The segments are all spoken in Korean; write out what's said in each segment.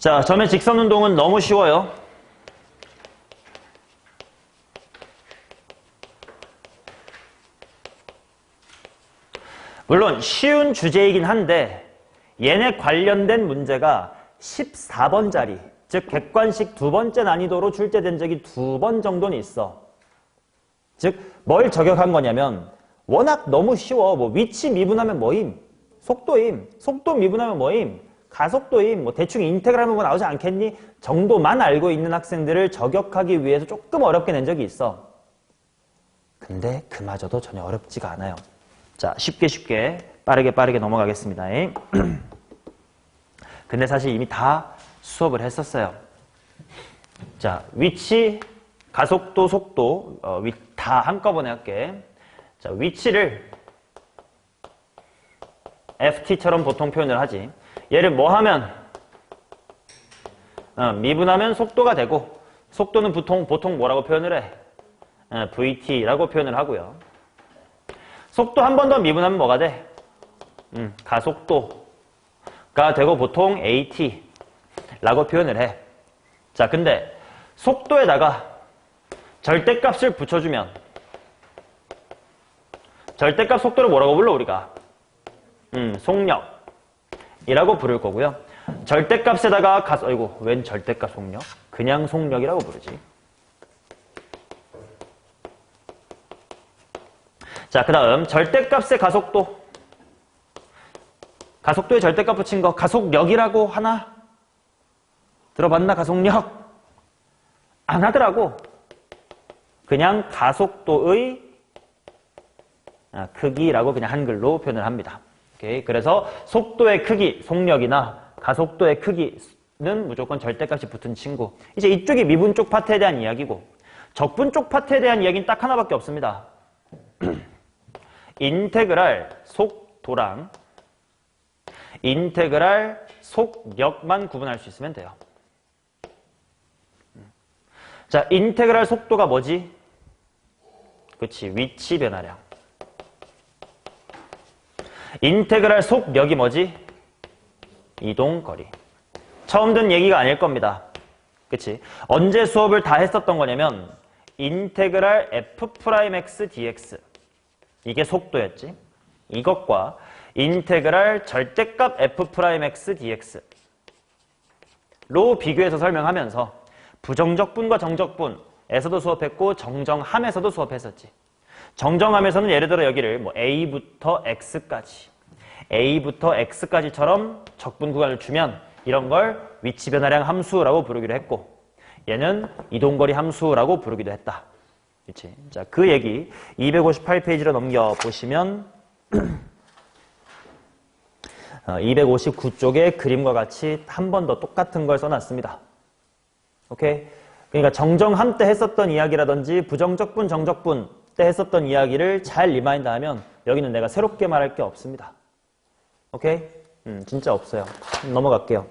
자, 점의 직선 운동은 너무 쉬워요. 물론 쉬운 주제이긴 한데 얘네 관련된 문제가 14번짜리, 즉 객관식 두 번째 난이도로 출제된 적이 2번 정도는 있어. 즉 뭘 저격한 거냐면 워낙 너무 쉬워. 뭐 위치 미분하면 뭐임? 속도임. 속도 미분하면 뭐임? 가속도임. 뭐 대충 인테그랄 하면 뭐 나오지 않겠니? 정도만 알고 있는 학생들을 저격하기 위해서 조금 어렵게 낸 적이 있어. 근데 그마저도 전혀 어렵지가 않아요. 자, 쉽게 빠르게 넘어가겠습니다. 근데 사실 이미 다 수업을 했었어요. 자, 위치, 가속도, 속도 다 한꺼번에 할게. 자, 위치를 ft처럼 보통 표현을 하지. 얘를 뭐 하면 미분하면 속도가 되고, 속도는 보통 뭐라고 표현을 해? vt라고 표현을 하고요. 속도 한 번 더 미분하면 뭐가 돼? 가속도가 되고 보통 at라고 표현을 해. 자, 근데 속도에다가 절대값을 붙여주면 절대값 속도를 뭐라고 불러 우리가? 속력이라고 부를 거고요. 절대값에다가 아이고, 웬 절대값 속력? 그냥 속력이라고 부르지. 자, 그 다음 절대값의 가속도. 가속도에 절대값 붙인 거 가속력이라고 하나? 들어봤나? 가속력? 안 하더라고. 그냥 가속도의 크기라고 그냥 한글로 표현을 합니다. 오케이? 그래서 속도의 크기, 속력이나 가속도의 크기는 무조건 절대값이 붙은 친구. 이제 이쪽이 미분 쪽 파트에 대한 이야기고, 적분 쪽 파트에 대한 이야기는 딱 하나밖에 없습니다. 인테그랄 속도랑 인테그랄 속력만 구분할 수 있으면 돼요. 자, 인테그랄 속도가 뭐지? 그치, 위치 변화량. 인테그랄 속력이 뭐지? 이동거리. 처음 듣는 얘기가 아닐 겁니다. 그치? 언제 수업을 다 했었던 거냐면 인테그랄 f'x dx, 이게 속도였지. 이것과 인테그랄 절대값 f'x dx로 비교해서 설명하면서 부정적분과 정적분에서도 수업했고 정정함에서도 수업했었지. 정정함에서는 예를 들어 여기를 뭐 a부터 x까지처럼 적분 구간을 주면 이런 걸 위치 변화량 함수라고 부르기로 했고, 얘는 이동거리 함수라고 부르기도 했다. 그치? 자, 그 얘기 258페이지로 넘겨보시면 259쪽에 그림과 같이 한 번 더 똑같은 걸 써놨습니다. 오케이? 그러니까 정정함 때 했었던 이야기라든지 부정적분, 정적분 때 했었던 이야기를 잘 리마인드 하면 여기는 내가 새롭게 말할 게 없습니다. 오케이? 진짜 없어요. 넘어갈게요.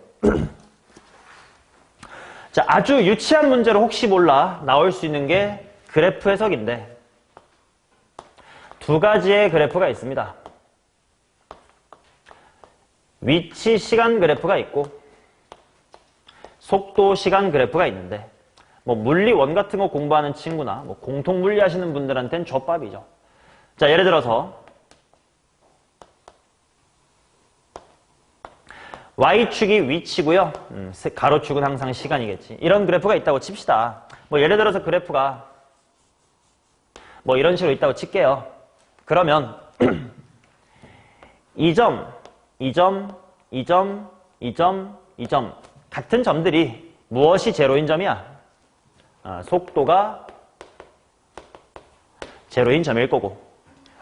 자, 아주 유치한 문제로 혹시 몰라 나올 수 있는 게 그래프 해석인데, 두 가지의 그래프가 있습니다. 위치 시간 그래프가 있고 속도 시간 그래프가 있는데, 뭐 물리원 같은 거 공부하는 친구나 뭐 공통 물리 하시는 분들한테는 족밥이죠. 자, 예를 들어서 Y축이 위치고요. 가로축은 항상 시간이겠지. 이런 그래프가 있다고 칩시다. 뭐 예를 들어서 그래프가 뭐 이런 식으로 있다고 칠게요. 그러면 이 점, 이 점, 이 점, 이 점, 이 점 같은 점들이 무엇이 제로인 점이야? 속도가 제로인 점일 거고,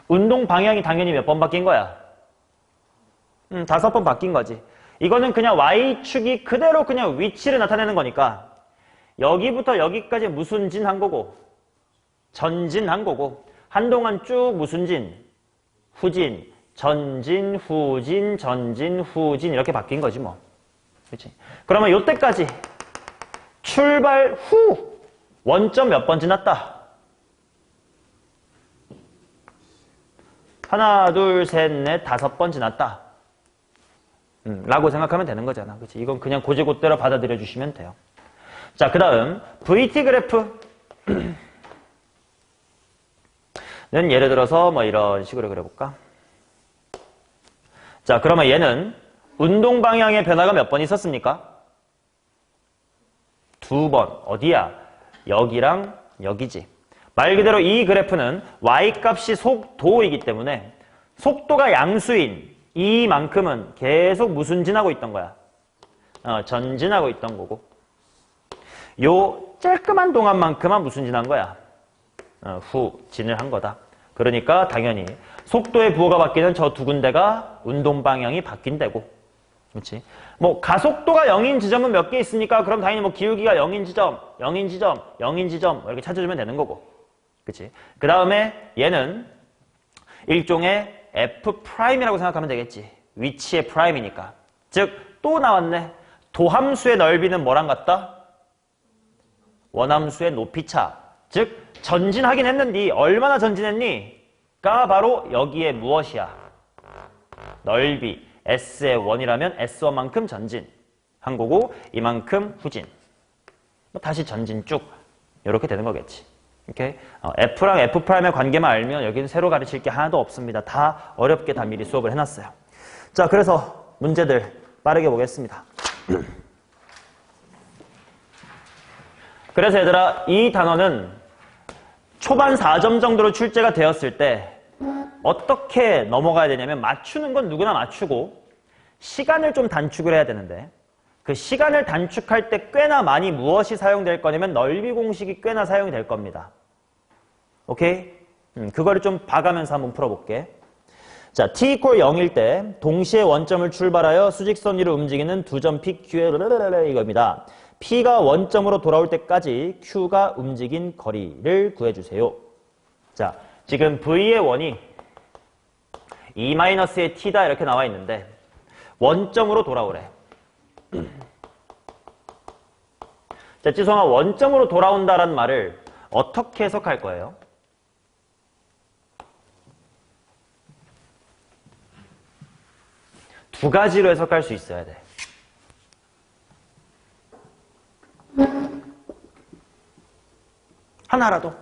운동 방향이 당연히 몇 번 바뀐 거야? 5번 바뀐 거지. 이거는 그냥 Y축이 그대로 그냥 위치를 나타내는 거니까 여기부터 여기까지 무슨 진 한 거고 전진한 거고, 한동안 쭉 무슨 진? 후진, 전진, 후진, 전진, 후진 이렇게 바뀐 거지 뭐. 그렇지? 그러면 요때까지 출발 후 원점 몇 번 지났다? 하나, 둘, 셋, 넷, 5번 지났다. 라고 생각하면 되는 거잖아. 그치? 이건 그냥 고지고대로 받아들여 주시면 돼요. 자, 그 다음 VT 그래프. 는 예를 들어서 뭐 이런 식으로 그려볼까? 자, 그러면 얘는 운동 방향의 변화가 몇 번 있었습니까? 2번. 어디야? 여기랑 여기지. 말 그대로 이 그래프는 y값이 속도이기 때문에 속도가 양수인 이만큼은 계속 무슨 진하고 있던 거야? 전진하고 있던 거고, 요 쬐끄만 동안만큼만 무슨 진한 거야? 후진을 한 거다. 그러니까 당연히 속도의 부호가 바뀌는 저 두 군데가 운동 방향이 바뀐 데고, 그렇지? 뭐 가속도가 0인 지점은 몇 개 있으니까 그럼 당연히 뭐 기울기가 0인 지점, 0인 지점, 0인 지점 이렇게 찾아주면 되는 거고, 그렇지? 그 다음에 얘는 일종의 F'이라고 생각하면 되겠지. 위치의 프라임이니까. 즉 또 나왔네. 도함수의 넓이는 뭐랑 같다? 원함수의 높이차. 즉 전진하긴 했는데 얼마나 전진했니? 가 바로 여기에 무엇이야? 넓이. S의 원이라면 S1만큼 전진한 거고 이만큼 후진. 다시 전진 쭉 이렇게 되는 거겠지. 오케이? F랑 F'의 관계만 알면 여기는 새로 가르칠 게 하나도 없습니다. 다 어렵게 다 미리 수업을 해놨어요. 자, 그래서 문제들 빠르게 보겠습니다. 그래서 얘들아, 이 단어는 초반 4점 정도로 출제가 되었을 때 어떻게 넘어가야 되냐면, 맞추는 건 누구나 맞추고 시간을 좀 단축을 해야 되는데, 그 시간을 단축할 때 꽤나 많이 무엇이 사용될 거냐면 넓이 공식이 꽤나 사용이 될 겁니다. 오케이? 그거를 좀 봐가면서 한번 풀어볼게. 자, t = 0일 때 동시에 원점을 출발하여 수직선 위로 움직이는 두 점 PQ의 이겁니다. P가 원점으로 돌아올 때까지 Q가 움직인 거리를 구해주세요. 자, 지금 V의 원이 E-의 T다 이렇게 나와 있는데 원점으로 돌아오래. 자, 지성아, 원점으로 돌아온다란 말을 어떻게 해석할 거예요? 두 가지로 해석할 수 있어야 돼. 하나라도.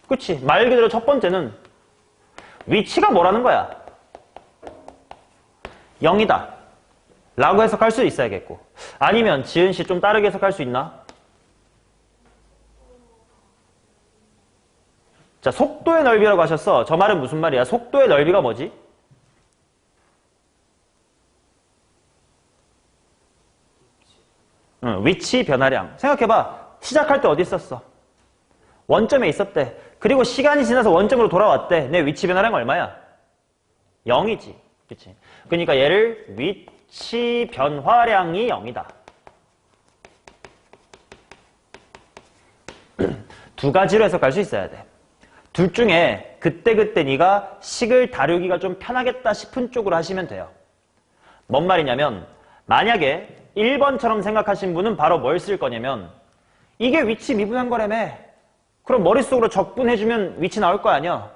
그치? 말 그대로 첫 번째는 위치가 뭐라는 거야? 0이다 라고 해석할 수 있어야겠고, 아니면 지은 씨 좀 다르게 해석할 수 있나? 자, 속도의 넓이라고 하셨어. 저 말은 무슨 말이야? 속도의 넓이가 뭐지? 위치 변화량. 생각해봐. 시작할 때 어디 있었어? 원점에 있었대. 그리고 시간이 지나서 원점으로 돌아왔대. 내 위치 변화량 얼마야? 0이지. 그치? 그러니까 얘를 위치 변화량이 0이다. 두 가지로 해석할 수 있어야 돼. 둘 중에 그때그때 네가 식을 다루기가 좀 편하겠다 싶은 쪽으로 하시면 돼요. 뭔 말이냐면, 만약에 1번처럼 생각하신 분은 바로 뭘 쓸 거냐면, 이게 위치 미분한 거라며. 그럼 머릿속으로 적분해주면 위치 나올 거 아니야.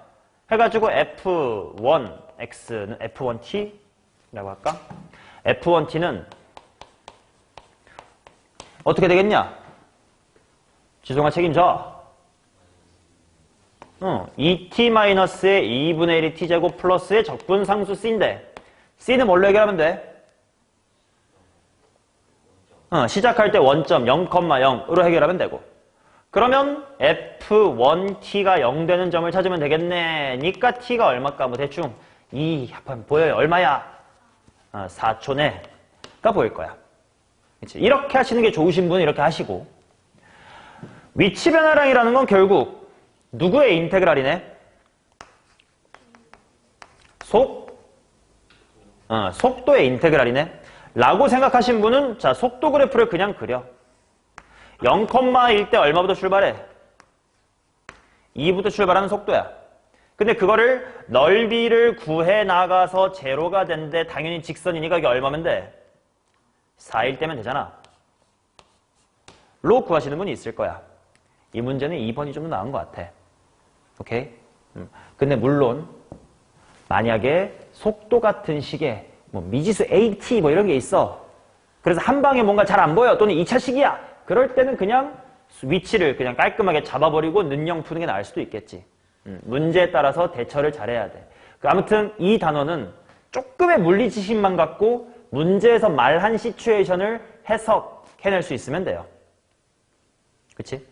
해가지고 F1X는 F1T라고 할까? F1T는 어떻게 되겠냐? 지성아 책임져. 2t-의 2분의 1이 t제곱 플러스의 적분상수 C인데, C는 뭘로 해결하면 돼? 시작할 때 원점 0,0으로 해결하면 되고, 그러면 F1T가 0 되는 점을 찾으면 되겠네. 니까 T가 얼마일까? 뭐 대충 2 보여요. 얼마야? 4초네가 보일 거야. 그치? 이렇게 하시는 게 좋으신 분은 이렇게 하시고, 위치 변화량이라는 건 결국 누구의 인테그랄이네? 속도의 인테그랄이네? 라고 생각하신 분은, 자, 속도 그래프를 그냥 그려. 0,1 때 얼마부터 출발해? 2부터 출발하는 속도야. 근데 그거를 넓이를 구해 나가서 제로가 된데 당연히 직선이니까 이게 얼마면 돼? 4일 때면 되잖아. 로 구하시는 분이 있을 거야. 이 문제는 2번이 좀 더 나은 것 같아. 오케이? 근데 물론 만약에 속도 같은 식의 뭐 미지수 AT 뭐 이런 게 있어. 그래서 한 방에 뭔가 잘 안 보여. 또는 2차식이야. 그럴 때는 그냥 위치를 그냥 깔끔하게 잡아버리고 능령 푸는 게 나을 수도 있겠지. 문제에 따라서 대처를 잘해야 돼. 아무튼 이 단어는 조금의 물리 지식만 갖고 문제에서 말한 시츄에이션을 해석해낼 수 있으면 돼요. 그치?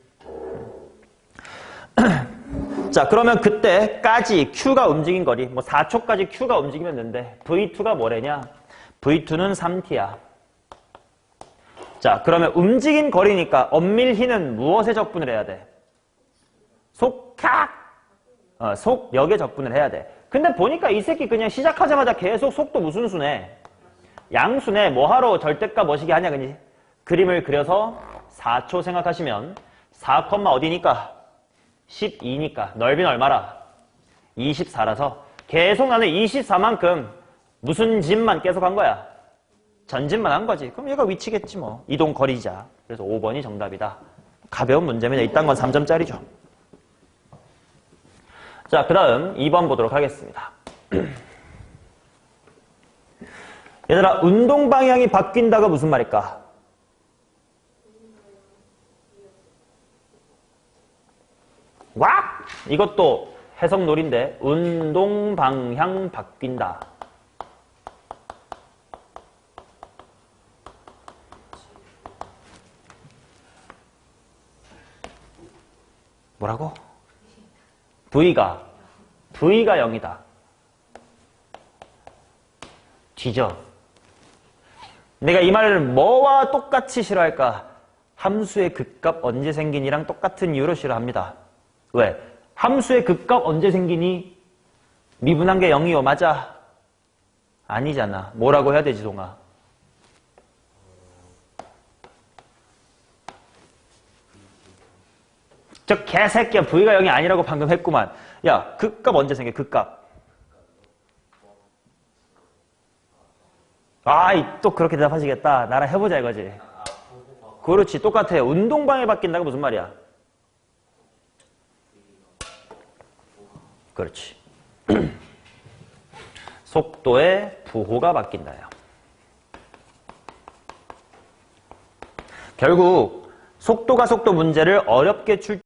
자, 그러면 그때까지 Q가 움직인 거리, 뭐 4초까지 Q가 움직이면 되는데 V2가 뭐래냐? V2는 3T야. 자, 그러면 움직인 거리니까 엄밀히는 무엇에 적분을 해야 돼? 속력에 적분을 해야 돼. 근데 보니까 이 새끼 그냥 시작하자마자 계속 속도 무슨 수네? 양수네. 뭐하러 절대값 뭐시기 하냐, 그니? 그림을 그려서 4초 생각하시면 4, 어디니까? 12니까 넓이는 얼마라? 24라서 계속 나는 24만큼 무슨 짓만 계속 한 거야? 전진만 한 거지. 그럼 얘가 위치겠지 뭐. 이동 거리자. 그래서 5번이 정답이다. 가벼운 문제입니다. 이딴 건 3점짜리죠. 자, 그 다음 2번 보도록 하겠습니다. 얘들아, 운동 방향이 바뀐다가 무슨 말일까? 와! 이것도 해석놀인데 운동 방향 바뀐다. 뭐라고? V가 0이다. 뒤져. 내가 이 말을 뭐와 똑같이 싫어할까? 함수의 극값 언제 생기니랑 똑같은 이유로 싫어합니다. 왜? 함수의 극값 언제 생기니? 미분한 게 0이요. 맞아? 아니잖아. 뭐라고 해야 되지, 동아? 저 개새끼야. V가 0이 아니라고 방금 했구만. 야, 극값 언제 생겨? 극값. 또 그렇게 대답하시겠다. 나랑 해보자 이거지. 그렇지. 똑같아요. 운동방에 바뀐다가 무슨 말이야? 그렇지. 속도의 부호가 바뀐다요. 결국 속도가 속도 문제를 어렵게 출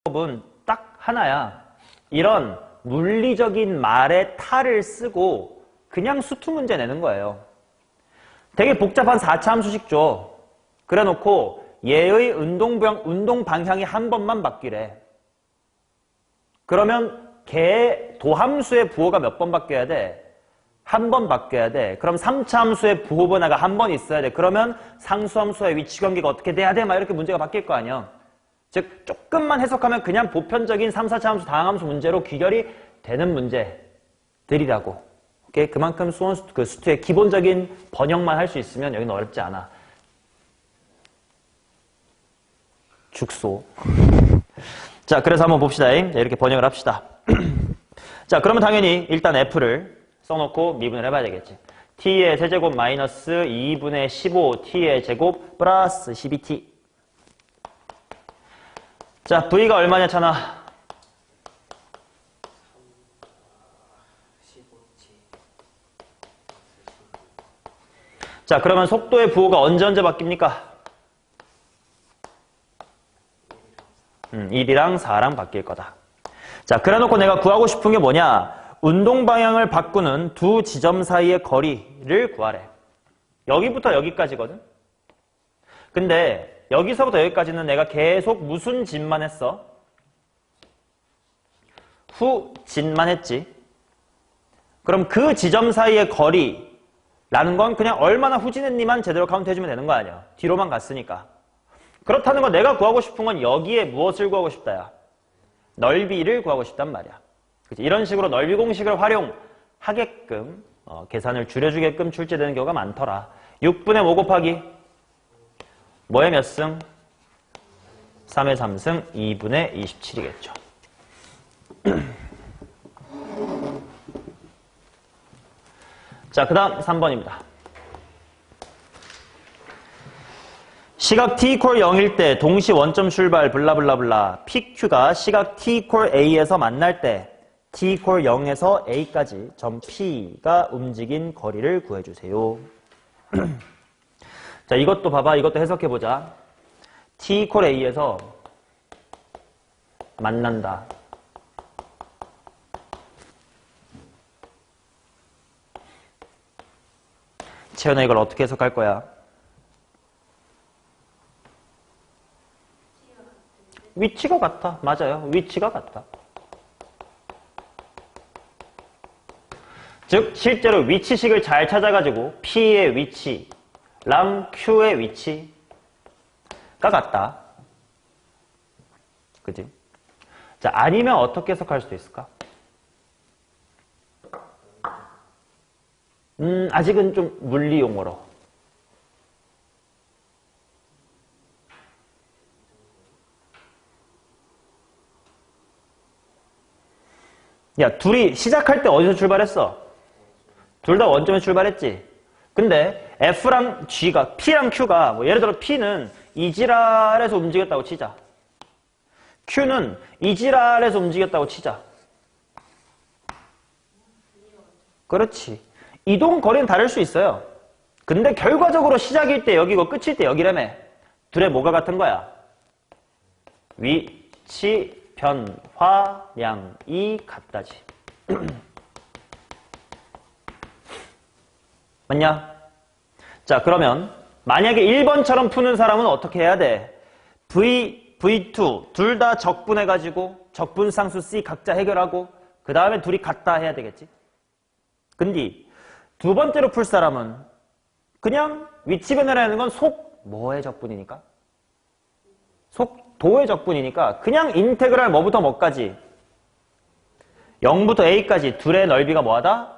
법은 딱 하나야. 이런 물리적인 말의 탈을 쓰고 그냥 수투 문제 내는 거예요. 되게 복잡한 4차 함수식 줘. 그래 놓고 얘의 운동 방향이 한 번만 바뀌래. 그러면 걔 도함수의 부호가 몇 번 바뀌어야 돼? 한 번 바뀌어야 돼. 그럼 3차 함수의 부호 변화가 한 번 있어야 돼. 그러면 상수함수의 위치 관계가 어떻게 돼야 돼? 막 이렇게 문제가 바뀔 거 아니야. 즉 조금만 해석하면 그냥 보편적인 3, 4차 함수, 다항함수 문제로 귀결이 되는 문제들이라고. 오케이? 그만큼 수원 수투의 기본적인 번역만 할 수 있으면 여기는 어렵지 않아. 죽소. 자, 그래서 한번 봅시다. 이렇게 번역을 합시다. 자, 그러면 당연히 일단 F를 써놓고 미분을 해봐야 되겠지. T의 세제곱 마이너스 2분의 15T의 제곱 플러스 12T. 자, V가 얼마냐, 찬아? 자, 그러면 속도의 부호가 언제 바뀝니까? 1이랑 4랑 바뀔 거다. 자, 그래 놓고 내가 구하고 싶은 게 뭐냐? 운동 방향을 바꾸는 두 지점 사이의 거리를 구하래. 여기부터 여기까지거든? 근데 여기서부터 여기까지는 내가 계속 무슨 짓만 했어? 후짓만 했지. 그럼 그 지점 사이의 거리라는 건 그냥 얼마나 후진했니만 제대로 카운트해주면 되는 거 아니야. 뒤로만 갔으니까. 그렇다는 건 내가 구하고 싶은 건 여기에 무엇을 구하고 싶다야? 넓이를 구하고 싶단 말이야. 그치? 이런 식으로 넓이 공식을 활용하게끔 계산을 줄여주게끔 출제되는 경우가 많더라. 6분의 5 곱하기 뭐의 몇 승? 3의 3승 2분의 27이겠죠. 자, 그 다음 3번입니다. 시각 t = 0일 때 동시 원점 출발 블라블라블라 PQ가 시각 t = A에서 만날 때 t equal 0에서 a까지 점 p가 움직인 거리를 구해주세요. 자, 이것도 봐봐. 이것도 해석해보자. t equal a에서 만난다. 채연아, 이걸 어떻게 해석할 거야? 위치가 같아. 맞아요. 위치가 같다. 즉 실제로 위치식을 잘 찾아가지고 P의 위치랑 Q의 위치가 같다. 그지? 자, 아니면 어떻게 해석할 수도 있을까? 아직은 좀 물리 용어로. 야, 둘이 시작할 때 어디서 출발했어? 둘 다 원점에서 출발했지. 근데 F랑 G가, P랑 Q가, 뭐 예를 들어 P는 이지랄에서 움직였다고 치자. Q는 이지랄에서 움직였다고 치자. 그렇지. 이동 거리는 다를 수 있어요. 근데 결과적으로 시작일 때 여기고 끝일 때 여기라며. 둘의 뭐가 같은 거야? 위치 변화량이 같다지. 맞냐? 자, 그러면 만약에 1번처럼 푸는 사람은 어떻게 해야 돼? V2 둘 다 적분해가지고 적분상수 C 각자 해결하고 그 다음에 둘이 같다 해야 되겠지? 근데 두 번째로 풀 사람은 그냥 위치 변화라는 건 뭐의 적분이니까? 도의 적분이니까 그냥 인테그랄 뭐부터 뭐까지 0부터 a까지 둘의 넓이가 뭐하다?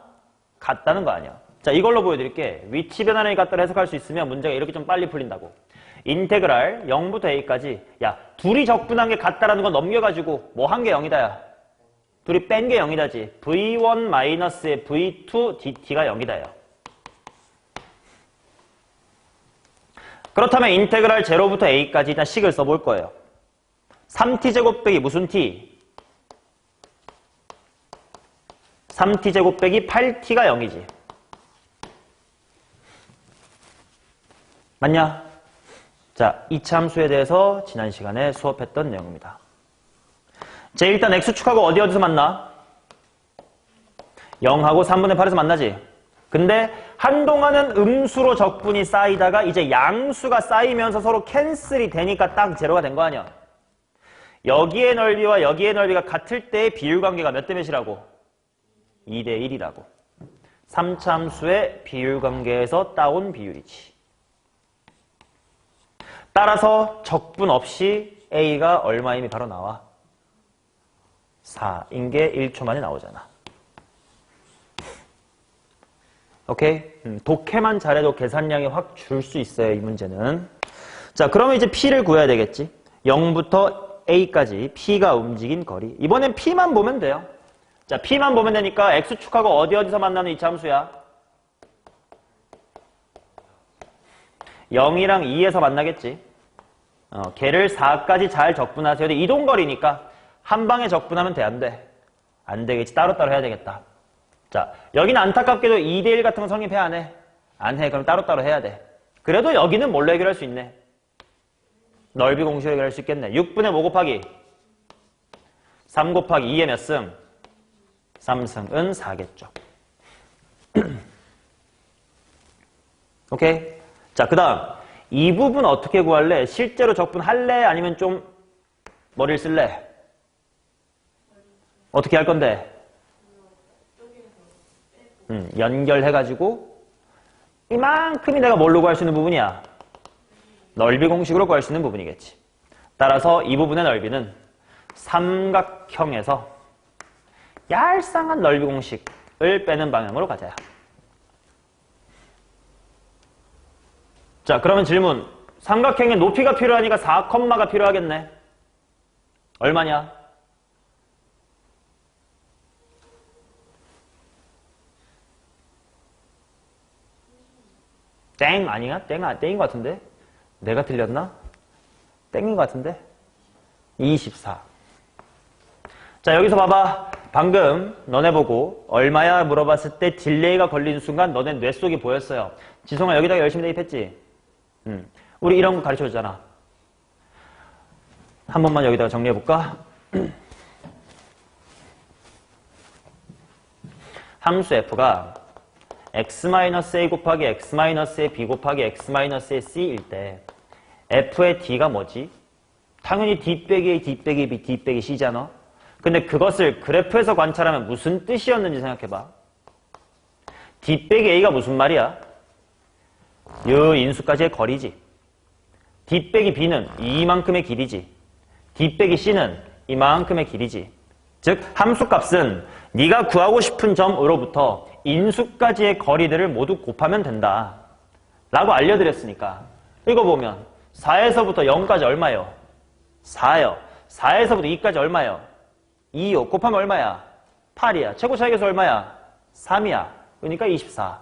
같다는 거 아니야. 자, 이걸로 보여드릴게. 위치 변화량이 같다를 해석할 수 있으면 문제가 이렇게 좀 빨리 풀린다고. 인테그랄 0부터 a까지 야, 둘이 적분한 게 같다라는 건 넘겨가지고 뭐 한 게 0이다 야. 둘이 뺀 게 0이다지. v1 마이너스의 v2 dt가 0이다 야. 그렇다면 인테그랄 0부터 a까지 일단 식을 써볼 거예요. 3t제곱 빼기 무슨 t? 3t제곱 빼기 8t가 0이지. 맞냐? 자, 이차함수에 대해서 지난 시간에 수업했던 내용입니다. 자, 일단 x축하고 어디서 만나? 0하고 3분의 8에서 만나지? 근데 한동안은 음수로 적분이 쌓이다가 이제 양수가 쌓이면서 서로 캔슬이 되니까 딱 제로가 된 거 아니야? 여기의 넓이와 여기의 넓이가 같을 때의 비율관계가 몇 대 몇이라고? 2대 1이라고. 3차 함수의 비율관계에서 따온 비율이지. 따라서 적분 없이 A가 얼마임이 바로 나와? 4인 게 1초 만에 나오잖아. 오케이? 독해만 잘해도 계산량이 확 줄 수 있어요, 이 문제는. 자, 그러면 이제 P를 구해야 되겠지. 0부터 A까지 P가 움직인 거리. 이번엔 P만 보면 돼요. 자, P만 보면 되니까 X축하고 어디서 만나는 이차 함수야? 0이랑 2에서 만나겠지. 걔를 4까지 잘 적분하세요. 근데 이동거리니까 한 방에 적분하면 돼, 안 돼? 안 되겠지. 따로따로 해야 되겠다. 자, 여기는 안타깝게도 2대1 같은 거 성립해, 안 해? 안 해. 그럼 따로따로 해야 돼. 그래도 여기는 뭘로 해결할 수 있네? 넓이 공식으로 해결할 수 있겠네. 6분의 5 곱하기 3 곱하기 2의 몇 승? 3승은 4겠죠. 오케이? 자, 그 다음 이 부분 어떻게 구할래? 실제로 적분할래? 아니면 좀 머리를 쓸래? 어떻게 할 건데? 연결해가지고 이만큼이 내가 뭘로 구할 수 있는 부분이야? 넓이 공식으로 구할 수 있는 부분이겠지. 따라서 이 부분의 넓이는 삼각형에서 얄쌍한 넓이 공식을 빼는 방향으로 가자요. 자, 그러면 질문. 삼각형의 높이가 필요하니까 4컴마가 필요하겠네. 얼마냐? 땡 아니야? 땡인 것 같은데? 내가 틀렸나? 땡인 것 같은데? 24. 자, 여기서 봐봐. 방금 너네 보고 얼마야 물어봤을 때 딜레이가 걸리는 순간 너네 뇌 속이 보였어요. 지성아 여기다가 열심히 대입했지? 우리 이런 거 가르쳐줬잖아. 한 번만 여기다가 정리해볼까? 함수 f가 x-a 곱하기 x-a b 곱하기 x-a c일 때 f의 d가 뭐지? 당연히 d 빼기 a, d 빼기 b, d 빼기 c잖아. 근데 그것을 그래프에서 관찰하면 무슨 뜻이었는지 생각해봐. d 빼기 a가 무슨 말이야? 이 인수까지의 거리지. d 빼기 b는 이만큼의 길이지. d 빼기 c는 이만큼의 길이지. 즉 함수값은 네가 구하고 싶은 점으로부터 인수까지의 거리들을 모두 곱하면 된다 라고 알려드렸으니까 이거 보면 4에서부터 0까지 얼마예요? 4요. 4에서부터 2까지 얼마예요? 2요. 곱하면 얼마야? 8이야. 최고 차이계수 얼마야? 3이야. 그러니까 24.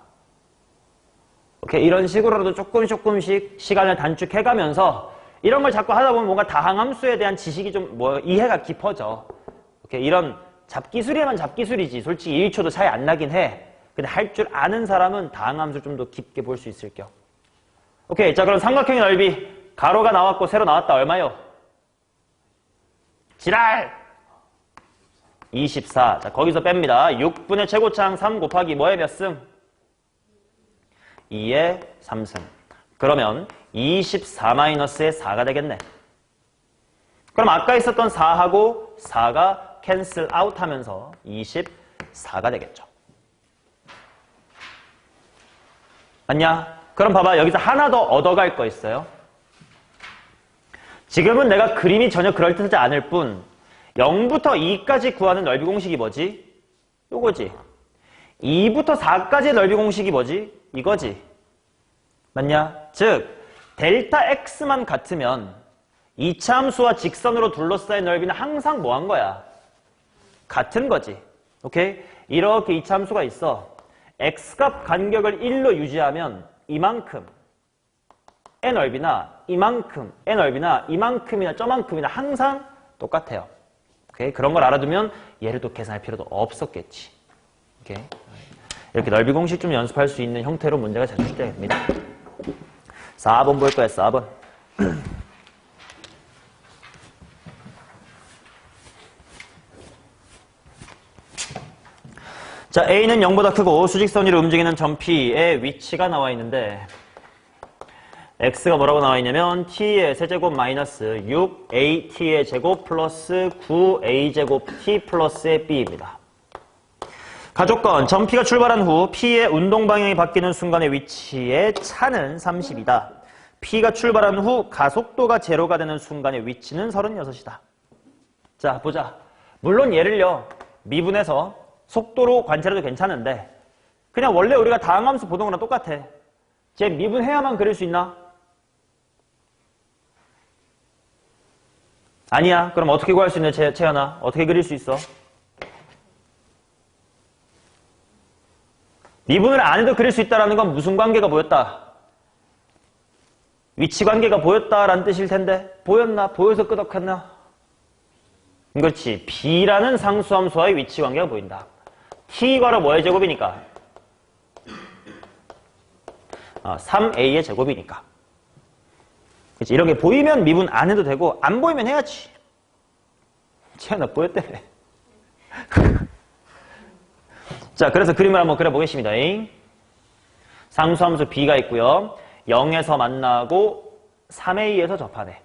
오케이. 이런 식으로라도 조금씩 시간을 단축해가면서 이런 걸 자꾸 하다 보면 뭔가 다항함수에 대한 지식이 좀 이해가 깊어져. 오케이. 이런 잡기술이면 잡기술이지. 솔직히 1초도 차이 안 나긴 해. 근데 할 줄 아는 사람은 다항함수를 좀 더 깊게 볼 수 있을 겨. 오케이. 자, 그럼 삼각형의 넓이. 가로가 나왔고 세로 나왔다. 얼마요? 지랄! 24. 자, 거기서 뺍니다. 6분의 최고차항 3 곱하기 뭐의 몇 승? 2의 3승. 그러면 24-의 4가 되겠네. 그럼 아까 있었던 4하고 4가 캔슬 아웃 하면서 24가 되겠죠. 맞냐? 그럼 봐봐. 여기서 하나 더 얻어갈 거 있어요. 지금은 내가 그림이 전혀 그럴듯하지 않을 뿐 0부터 2까지 구하는 넓이 공식이 뭐지? 요거지. 2부터 4까지의 넓이 공식이 뭐지? 이거지. 맞냐? 즉 델타 x만 같으면 이차 함수와 직선으로 둘러싸인 넓이는 항상 뭐 한 거야? 같은 거지. 오케이? 이렇게 이차 함수가 있어. x값 간격을 1로 유지하면 이만큼 의 넓이나 이만큼 의 넓이나 이만큼이나 저만큼이나 항상 똑같아요. 오케이? 그런 걸 알아두면 얘를 또 계산할 필요도 없었겠지. 오케이? 이렇게 넓이 공식 좀 연습할 수 있는 형태로 문제가 잘 출제됩니다. 4번 볼 거야, 4번. 자, A는 0보다 크고 수직선 위로 움직이는 점 P의 위치가 나와 있는데 X가 뭐라고 나와 있냐면 T의 세제곱 마이너스 6AT의 제곱 플러스 9A제곱 T 플러스의 B입니다. 가조건, 점 P가 출발한 후 P의 운동 방향이 바뀌는 순간의 위치의 차는 30이다. P가 출발한 후 가속도가 제로가 되는 순간의 위치는 36이다. 자, 보자. 물론 얘를요, 미분해서 속도로 관찰해도 괜찮은데 그냥 원래 우리가 다항함수 보던 거랑 똑같아. 쟤 미분해야만 그릴 수 있나? 아니야. 그럼 어떻게 구할 수 있냐, 채연아? 어떻게 그릴 수 있어? 미분을 안 해도 그릴 수 있다는 건 무슨 관계가 보였다? 위치 관계가 보였다라는 뜻일 텐데 보였나? 보여서 끄덕했나? 그렇지. B라는 상수함수와의 위치 관계가 보인다. T가로 뭐의 제곱이니까? 3A의 제곱이니까. 그렇지. 이런 게 보이면 미분 안 해도 되고 안 보이면 해야지. 채연아 보였대. 자, 그래서 그림을 한번 그려보겠습니다. 상수함수 B가 있고요. 0에서 만나고 3A에서 접하네.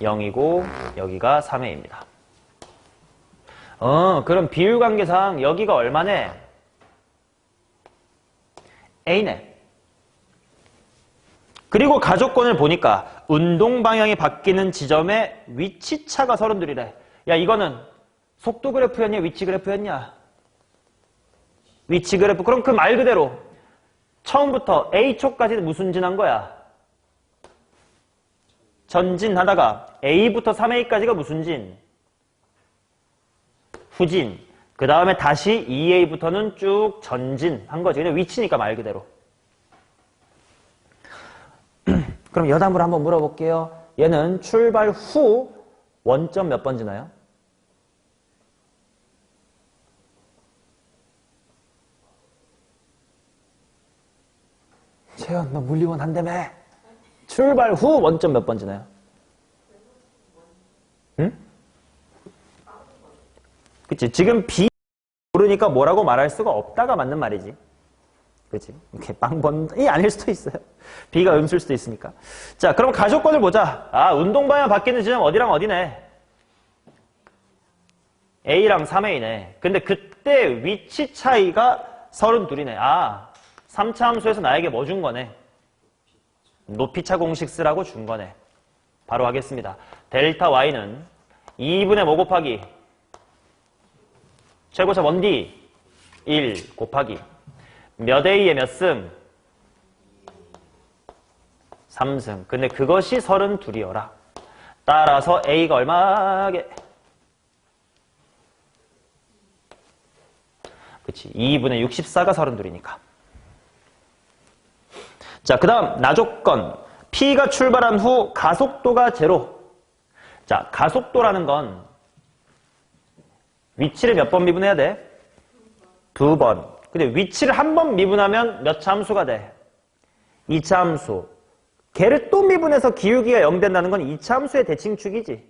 0이고 여기가 3A입니다. 그럼 비율관계상 여기가 얼마네? A네. 그리고 가조건을 보니까 운동 방향이 바뀌는 지점의 위치차가 32이래. 야, 이거는 속도 그래프였냐? 위치 그래프였냐? 위치 그래프. 그럼 그 말 그대로 처음부터 A초까지는 무슨 진한 거야? 전진하다가 A부터 3A까지가 무슨 진? 후진. 그 다음에 다시 2A부터는 쭉 전진한 거지. 그냥 위치니까 말 그대로. 그럼 여담으로 한번 물어볼게요. 얘는 출발 후 원점 몇 번 지나요? 채연, 너 물리원 한다며. 출발 후 원점 몇 번 지나요? 응? 그치. 지금 B 모르니까 뭐라고 말할 수가 없다가 맞는 말이지. 그치. 이렇게 빵번이 아닐 수도 있어요. B가 음수일 수도 있으니까. 자, 그럼 가족권을 보자. 아, 운동 방향 바뀌는 지점 어디랑 어디네? A랑 3A네. 근데 그때 위치 차이가 32이네. 아, 3차 함수에서 나에게 뭐 준 거네? 높이차 공식 쓰라고 준 거네. 바로 하겠습니다. 델타 Y는 2분의 뭐 곱하기? 최고차 원D 1 곱하기 몇 A에 몇 승? 3승. 근데 그것이 32이어라. 따라서 A가 얼마게? 그치. 2분의 64가 32이니까. 자, 그 다음 나조건. P가 출발한 후 가속도가 제로. 자, 가속도라는 건 위치를 몇 번 미분해야 돼? 2번. 근데 위치를 한 번 미분하면 몇 차 함수가 돼? 2차 함수. 걔를 또 미분해서 기울기가 0 된다는 건 2차 함수의 대칭축이지.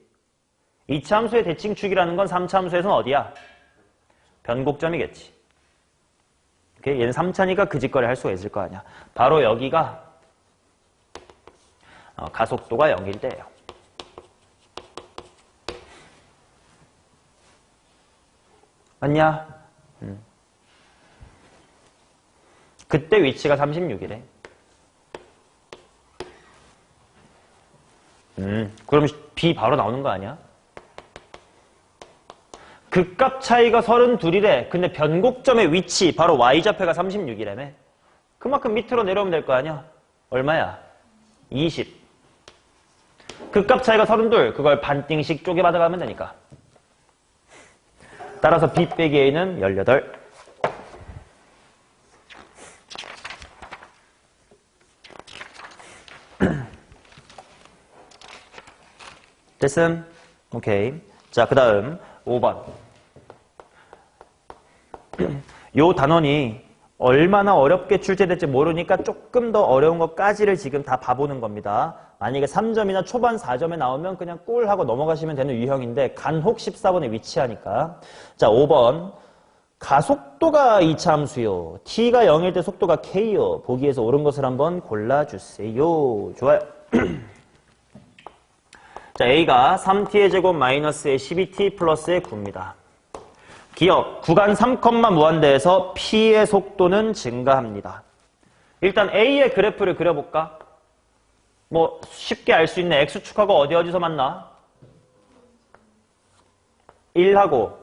2차 함수의 대칭축이라는 건 3차 함수에서는 어디야? 변곡점이겠지. 오케이? 얘는 3차니까 그 짓거리 할 수가 있을 거 아니야. 바로 여기가 가속도가 0일 때예요. 맞냐? 그때 위치가 36이래. 그럼 B 바로 나오는 거 아니야? 극값 차이가 32이래. 근데 변곡점의 위치, 바로 Y좌표가 36이라며. 그만큼 밑으로 내려오면 될 거 아니야? 얼마야? 20. 극값 차이가 32. 그걸 반띵씩 쪼개받아가면 되니까. 따라서 B 빼기 A는 18. 됐음? 오케이. 자, 그 다음 5번. 요 단원이 얼마나 어렵게 출제될지 모르니까 조금 더 어려운 것까지를 지금 다 봐보는 겁니다. 만약에 3점이나 초반 4점에 나오면 그냥 꿀 하고 넘어가시면 되는 유형인데 간혹 14번에 위치하니까. 자, 5번. 가속도가 2차 함수요. t가 0일 때 속도가 k요. 보기에서 옳은 것을 한번 골라주세요. 좋아요. 자, A가 3t의 제곱 마이너스의 12t 플러스의 9입니다. 기억, 구간 3, 무한대에서 P의 속도는 증가합니다. 일단 A의 그래프를 그려볼까? 뭐 쉽게 알 수 있는 X축하고 어디서 만나? 1하고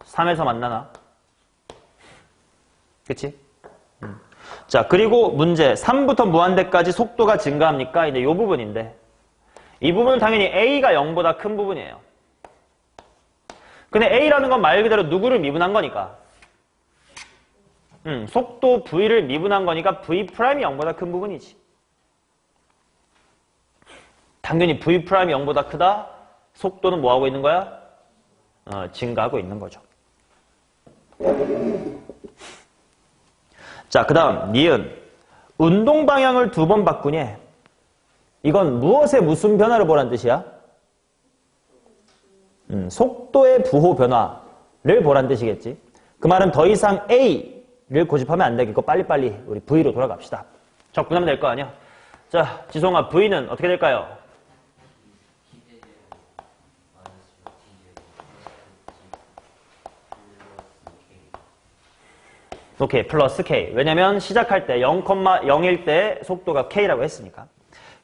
3에서 만나나? 그치? 자, 그리고 문제 3부터 무한대까지 속도가 증가합니까? 이제 이 부분인데 이 부분은 당연히 A가 0보다 큰 부분이에요. 근데 A라는 건 말 그대로 누구를 미분한 거니까 속도 V를 미분한 거니까 V'이 0보다 큰 부분이지. 당연히 V'이 0보다 크다? 속도는 뭐 하고 있는 거야? 증가하고 있는 거죠. 자, 그 다음 니은. 운동 방향을 2번 바꾸니 이건 무엇의 무슨 변화를 보란 뜻이야? 속도의 부호 변화를 보란 뜻이겠지. 그 말은 더 이상 A를 고집하면 안 되겠고 빨리빨리 우리 V로 돌아갑시다. 접근하면 될 거 아니야? 자, 지송아, V는 어떻게 될까요? 오케이, 플러스 K. 왜냐면 시작할 때 0,0일 때 속도가 K라고 했으니까.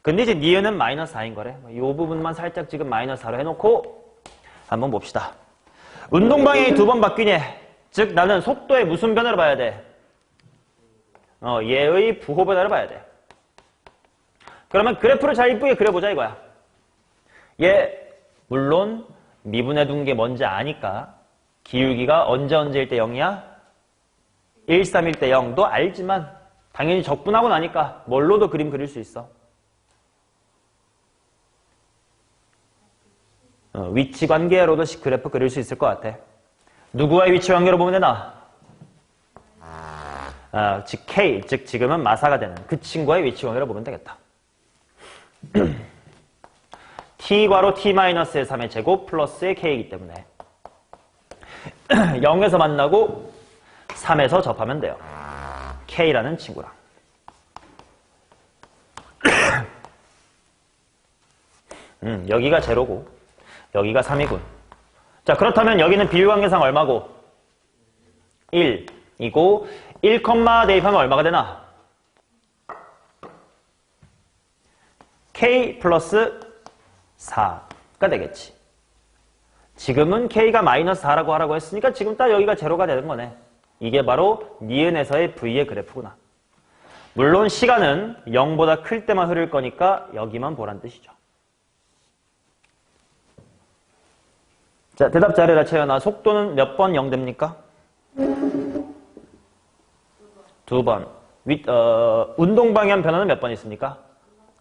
근데 이제 니은은 마이너스 4인 거래. 이 부분만 살짝 지금 마이너스 4로 해놓고 한번 봅시다. 운동 방향이 2번 바뀌니 즉 나는 속도의 무슨 변화를 봐야 돼? 얘의 부호 변화를 봐야 돼. 그러면 그래프를 잘 이쁘게 그려보자 이거야. 얘 물론 미분해둔 게 뭔지 아니까 기울기가 언제일 때 0이야? 1, 3일 때 0도 알지만 당연히 적분하고 나니까 뭘로도 그림 그릴 수 있어. 위치 관계로도 그래프 그릴 수 있을 것 같아. 누구와의 위치 관계로 보면 되나? 즉 K, 즉 지금은 마사가 되는 그 친구와의 위치 관계로 보면 되겠다. T괄호 T-의 3의 제곱 플러스의 K이기 때문에 0에서 만나고 3에서 접하면 돼요. K라는 친구랑. 여기가 제로고 여기가 3이군. 자, 그렇다면 여기는 비율관계상 얼마고? 1이고 1, 대입하면 얼마가 되나? K 플러스 4가 되겠지. 지금은 K가 마이너스 4라고 하라고 했으니까 지금 딱 여기가 제로가 되는 거네. 이게 바로 니은에서의 V의 그래프구나. 물론 시간은 0보다 클 때만 흐를 거니까 여기만 보란 뜻이죠. 자, 대답 잘해라, 채연아. 속도는 몇 번 0 됩니까? 2번. 운동 방향 변화는 몇 번 있습니까?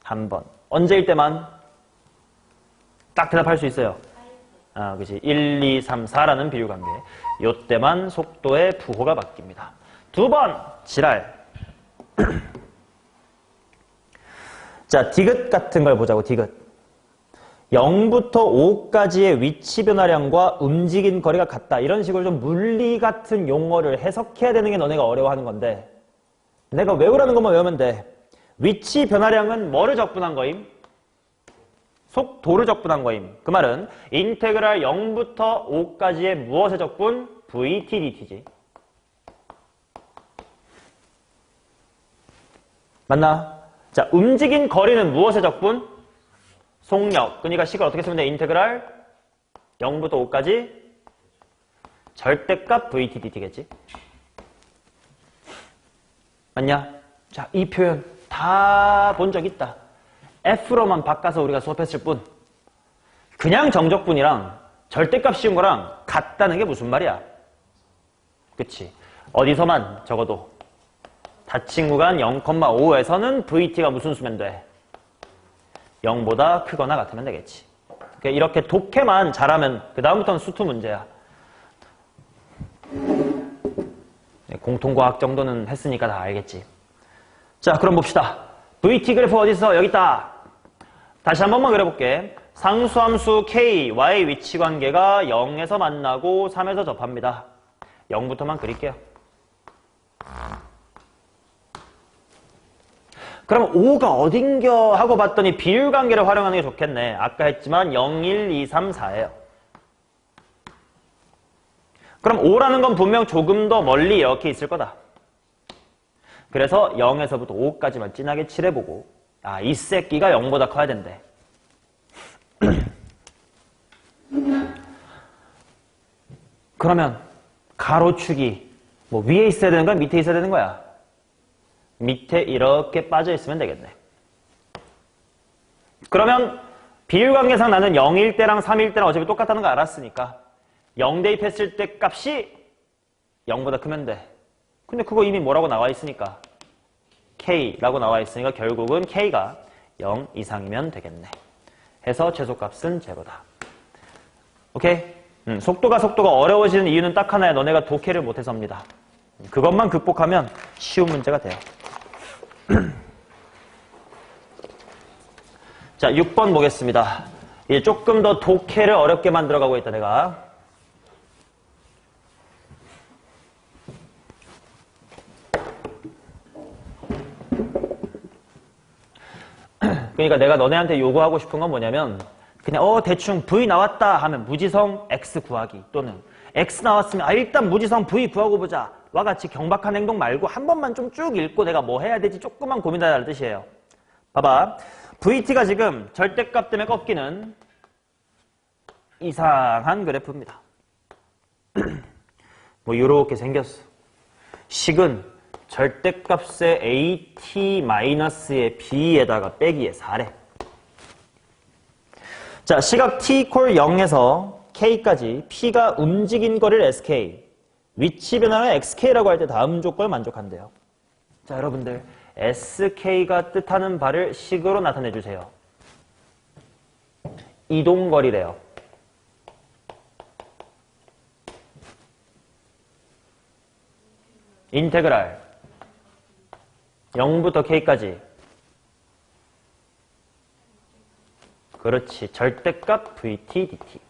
1번. 언제일 때만? 딱 대답할 수 있어요. 그치. 1, 2, 3, 4라는 비율관계. 요때만 속도의 부호가 바뀝니다. 2번. 지랄. 자, 디귿 같은 걸 보자고, 디귿. 0부터 5까지의 위치 변화량과 움직인 거리가 같다. 이런 식으로 좀 물리 같은 용어를 해석해야 되는 게 너네가 어려워하는 건데 내가 외우라는 것만 외우면 돼. 위치 변화량은 뭐를 적분한 거임? 속도를 적분한 거임. 그 말은 인테그랄 0부터 5까지의 무엇의 적분? VT dt지. 맞나? 자, 움직인 거리는 무엇의 적분? 속력. 그러니까 식을 어떻게 쓰면 돼? 인테그랄 0부터 5까지 절대값 VT dt겠지. 맞냐? 자, 이 표현 다 본 적 있다. F로만 바꿔서 우리가 수업했을 뿐 그냥 정적분이랑 절대값 씌운 거랑 같다는 게 무슨 말이야? 그치? 어디서만 적어도 닫힌 구간 0,5에서는 VT가 무슨 수면 돼? 0보다 크거나 같으면 되겠지. 그러니까 이렇게 독해만 잘하면 그 다음부터는 수투 문제야. 공통과학 정도는 했으니까 다 알겠지. 자, 그럼 봅시다. VT 그래프 어딨어? 여기 있다. 다시 한 번만 그려볼게. 상수함수 K, Y의 위치 관계가 0에서 만나고 3에서 접합니다. 0부터만 그릴게요. 그럼 5가 어딘겨 하고 봤더니 비율관계를 활용하는 게 좋겠네. 아까 했지만 0, 1, 2, 3, 4예요. 그럼 5라는 건 분명 조금 더 멀리 이렇게 있을 거다. 그래서 0에서부터 5까지만 진하게 칠해보고 이 새끼가 0보다 커야 된대. 그러면 가로축이 뭐 위에 있어야 되는 거야? 밑에 있어야 되는 거야? 밑에 이렇게 빠져 있으면 되겠네. 그러면 비율관계상 나는 0일 때랑 3일 때랑 어차피 똑같다는 거 알았으니까 0 대입했을 때 값이 0보다 크면 돼. 근데 그거 이미 뭐라고 나와 있으니까 K라고 나와 있으니까 결국은 K가 0 이상이면 되겠네. 해서 최소값은 제로다. 오케이? 속도가 어려워지는 이유는 딱 하나야. 너네가 독해를 못해서입니다. 그것만 극복하면 쉬운 문제가 돼요. 자, 6번 보겠습니다. 이제 조금 더 독해를 어렵게 만들어가고 있다, 내가. 그러니까 내가 너네한테 요구하고 싶은 건 뭐냐면 그냥 대충 V 나왔다 하면 무지성 X 구하기 또는 X 나왔으면 일단 무지성 V 구하고 보자 와 같이 경박한 행동 말고 한 번만 좀 쭉 읽고 내가 뭐 해야 되지 조금만 고민하라는 뜻이에요. 봐봐. VT가 지금 절대값 때문에 꺾이는 이상한 그래프입니다. 뭐 요렇게 생겼어. 식은 절대값의 AT-의 B에다가 빼기에 4래. 자, 시각 T 콜 0에서 K까지 P가 움직인 거리를 SK, 위치 변화는 XK라고 할 때 다음 조건을 만족한대요. 자, 여러분들 SK가 뜻하는 바를 식으로 나타내 주세요. 이동거리래요. 인테그랄 0부터 k까지. 그렇지. 절대값 vt dt.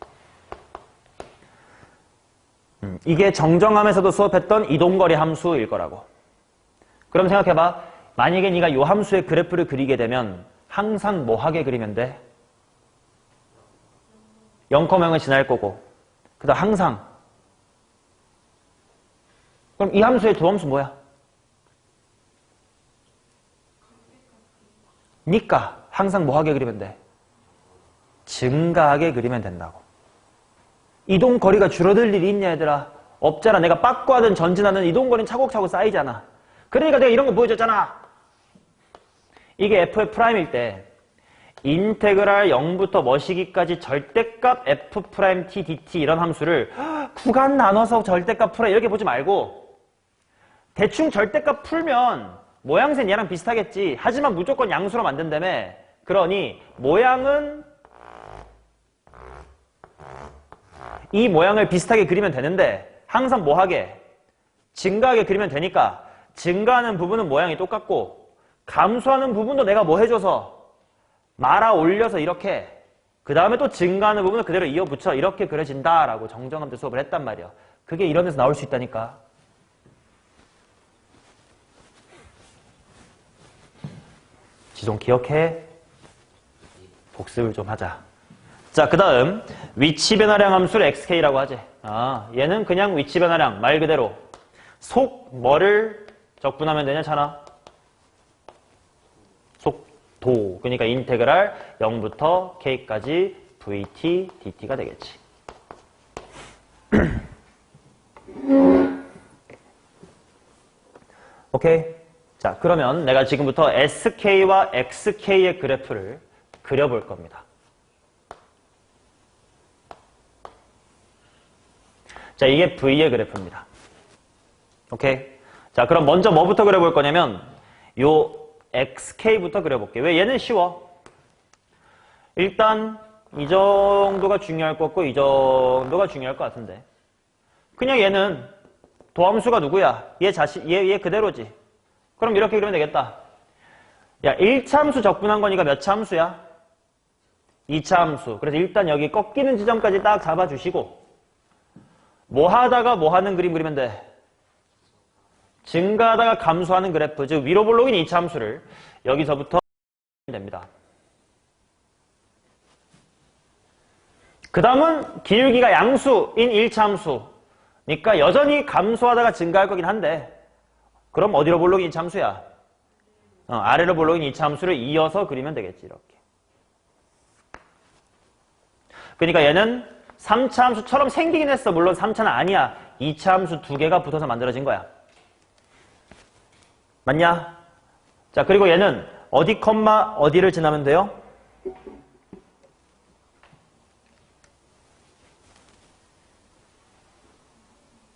이게 정정함에서도 수업했던 이동거리 함수일 거라고. 그럼 생각해봐. 만약에 네가 이 함수의 그래프를 그리게 되면 항상 뭐하게 그리면 돼? 0,0은 지날 거고 그 다음 항상. 그럼 이 함수의 두 함수 뭐야? 니까 항상 뭐하게 그리면 돼? 증가하게 그리면 된다고. 이동거리가 줄어들 일이 있냐 얘들아? 없잖아. 내가 빠꾸하든 전진하든 이동거리는 차곡차곡 쌓이잖아. 그러니까 내가 이런 거 보여줬잖아. 이게 f의 프라임일 때 인테그랄 0부터 머시기까지 절대값 f 프라임 t dt 이런 함수를 구간 나눠서 절대값 풀어 이렇게 보지 말고 대충 절대값 풀면 모양새는 얘랑 비슷하겠지. 하지만 무조건 양수로 만든다며. 그러니 모양은 이 모양을 비슷하게 그리면 되는데 항상 뭐하게? 증가하게 그리면 되니까 증가하는 부분은 모양이 똑같고 감소하는 부분도 내가 뭐 해줘서 말아 올려서 이렇게 그 다음에 또 증가하는 부분을 그대로 이어붙여 이렇게 그려진다라고 정정함 때 수업을 했단 말이야. 그게 이런 데서 나올 수 있다니까. 지송 기억해? 복습을 좀 하자. 자, 그 다음 위치 변화량 함수를 xk라고 하지. 얘는 그냥 위치 변화량 말 그대로 속 뭐를 적분하면 되냐 찬아? 속도. 그러니까 인테그랄 0부터 k까지 vt dt가 되겠지. 오케이. 자, 그러면 내가 지금부터 sk와 xk의 그래프를 그려볼 겁니다. 자, 이게 V의 그래프입니다. 오케이? 자, 그럼 먼저 뭐부터 그려볼 거냐면 요 XK부터 그려볼게요. 왜? 얘는 쉬워. 일단 이 정도가 중요할 것 같고 이 정도가 중요할 것 같은데 그냥 얘는 도함수가 누구야? 얘 그대로지. 그럼 이렇게 그리면 되겠다. 야, 1차 함수 적분한 거니까 몇 차 함수야? 2차 함수. 그래서 일단 여기 꺾이는 지점까지 딱 잡아주시고 뭐 하다가 뭐 하는 그림 그리면 돼? 증가하다가 감소하는 그래프, 즉 위로 볼록인 2차 함수를 여기서부터 됩니다. 그 다음은 기울기가 양수인 1차 함수니까 여전히 감소하다가 증가할 거긴 한데 그럼 어디로 볼록인 2차 함수야? 아래로 볼록인 2차 함수를 이어서 그리면 되겠지. 이렇게. 그러니까 얘는 3차 함수처럼 생기긴 했어. 물론 3차는 아니야. 2차 함수 두 개가 붙어서 만들어진 거야. 맞냐? 자, 그리고 얘는 어디 컴마 어디를 지나면 돼요?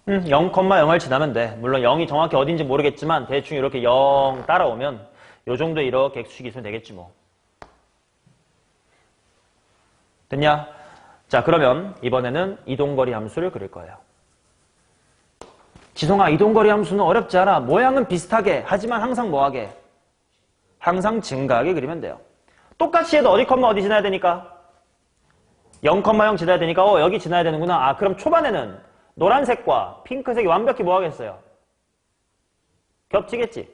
응, 0,0을 지나면 돼. 물론 0이 정확히 어딘지 모르겠지만 대충 이렇게 0 따라오면 요 정도 이렇게 x축이 있으면 되겠지 뭐. 됐냐? 자, 그러면 이번에는 이동거리 함수를 그릴 거예요. 지송아, 이동거리 함수는 어렵지 않아. 모양은 비슷하게 하지만 항상 뭐하게? 항상 증가하게 그리면 돼요. 똑같이 해도 어디 컴마 어디 지나야 되니까? 0,0 지나야 되니까 여기 지나야 되는구나. 그럼 초반에는 노란색과 핑크색이 완벽히 뭐 하겠어요? 겹치겠지.